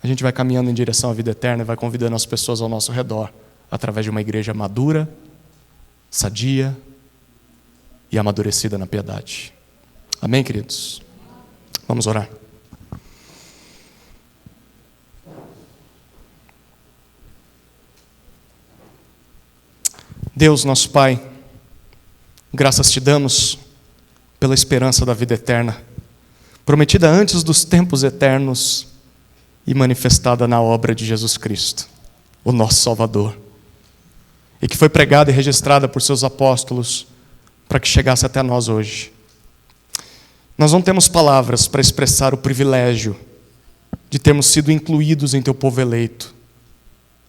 A gente vai caminhando em direção à vida eterna e vai convidando as pessoas ao nosso redor, através de uma igreja madura, sadia e amadurecida na piedade. Amém, queridos? Vamos orar. Deus, nosso Pai, graças te damos pela esperança da vida eterna, prometida antes dos tempos eternos e manifestada na obra de Jesus Cristo, o nosso Salvador, e que foi pregada e registrada por seus apóstolos para que chegasse até nós hoje. Nós não temos palavras para expressar o privilégio de termos sido incluídos em teu povo eleito,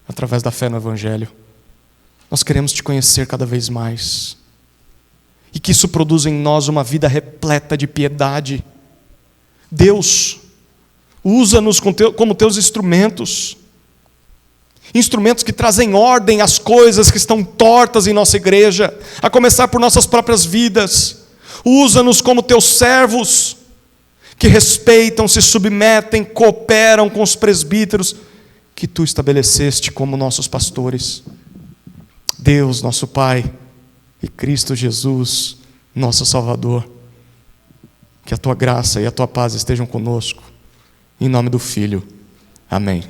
através da fé no Evangelho. Nós queremos te conhecer cada vez mais, e que isso produza em nós uma vida repleta de piedade. Deus, usa-nos como teus instrumentos, instrumentos que trazem ordem às coisas que estão tortas em nossa igreja, a começar por nossas próprias vidas. Usa-nos como teus servos, que respeitam, se submetem, cooperam com os presbíteros que tu estabeleceste como nossos pastores. Deus, nosso Pai, e Cristo Jesus, nosso Salvador. Que a tua graça e a tua paz estejam conosco. Em nome do Filho. Amém.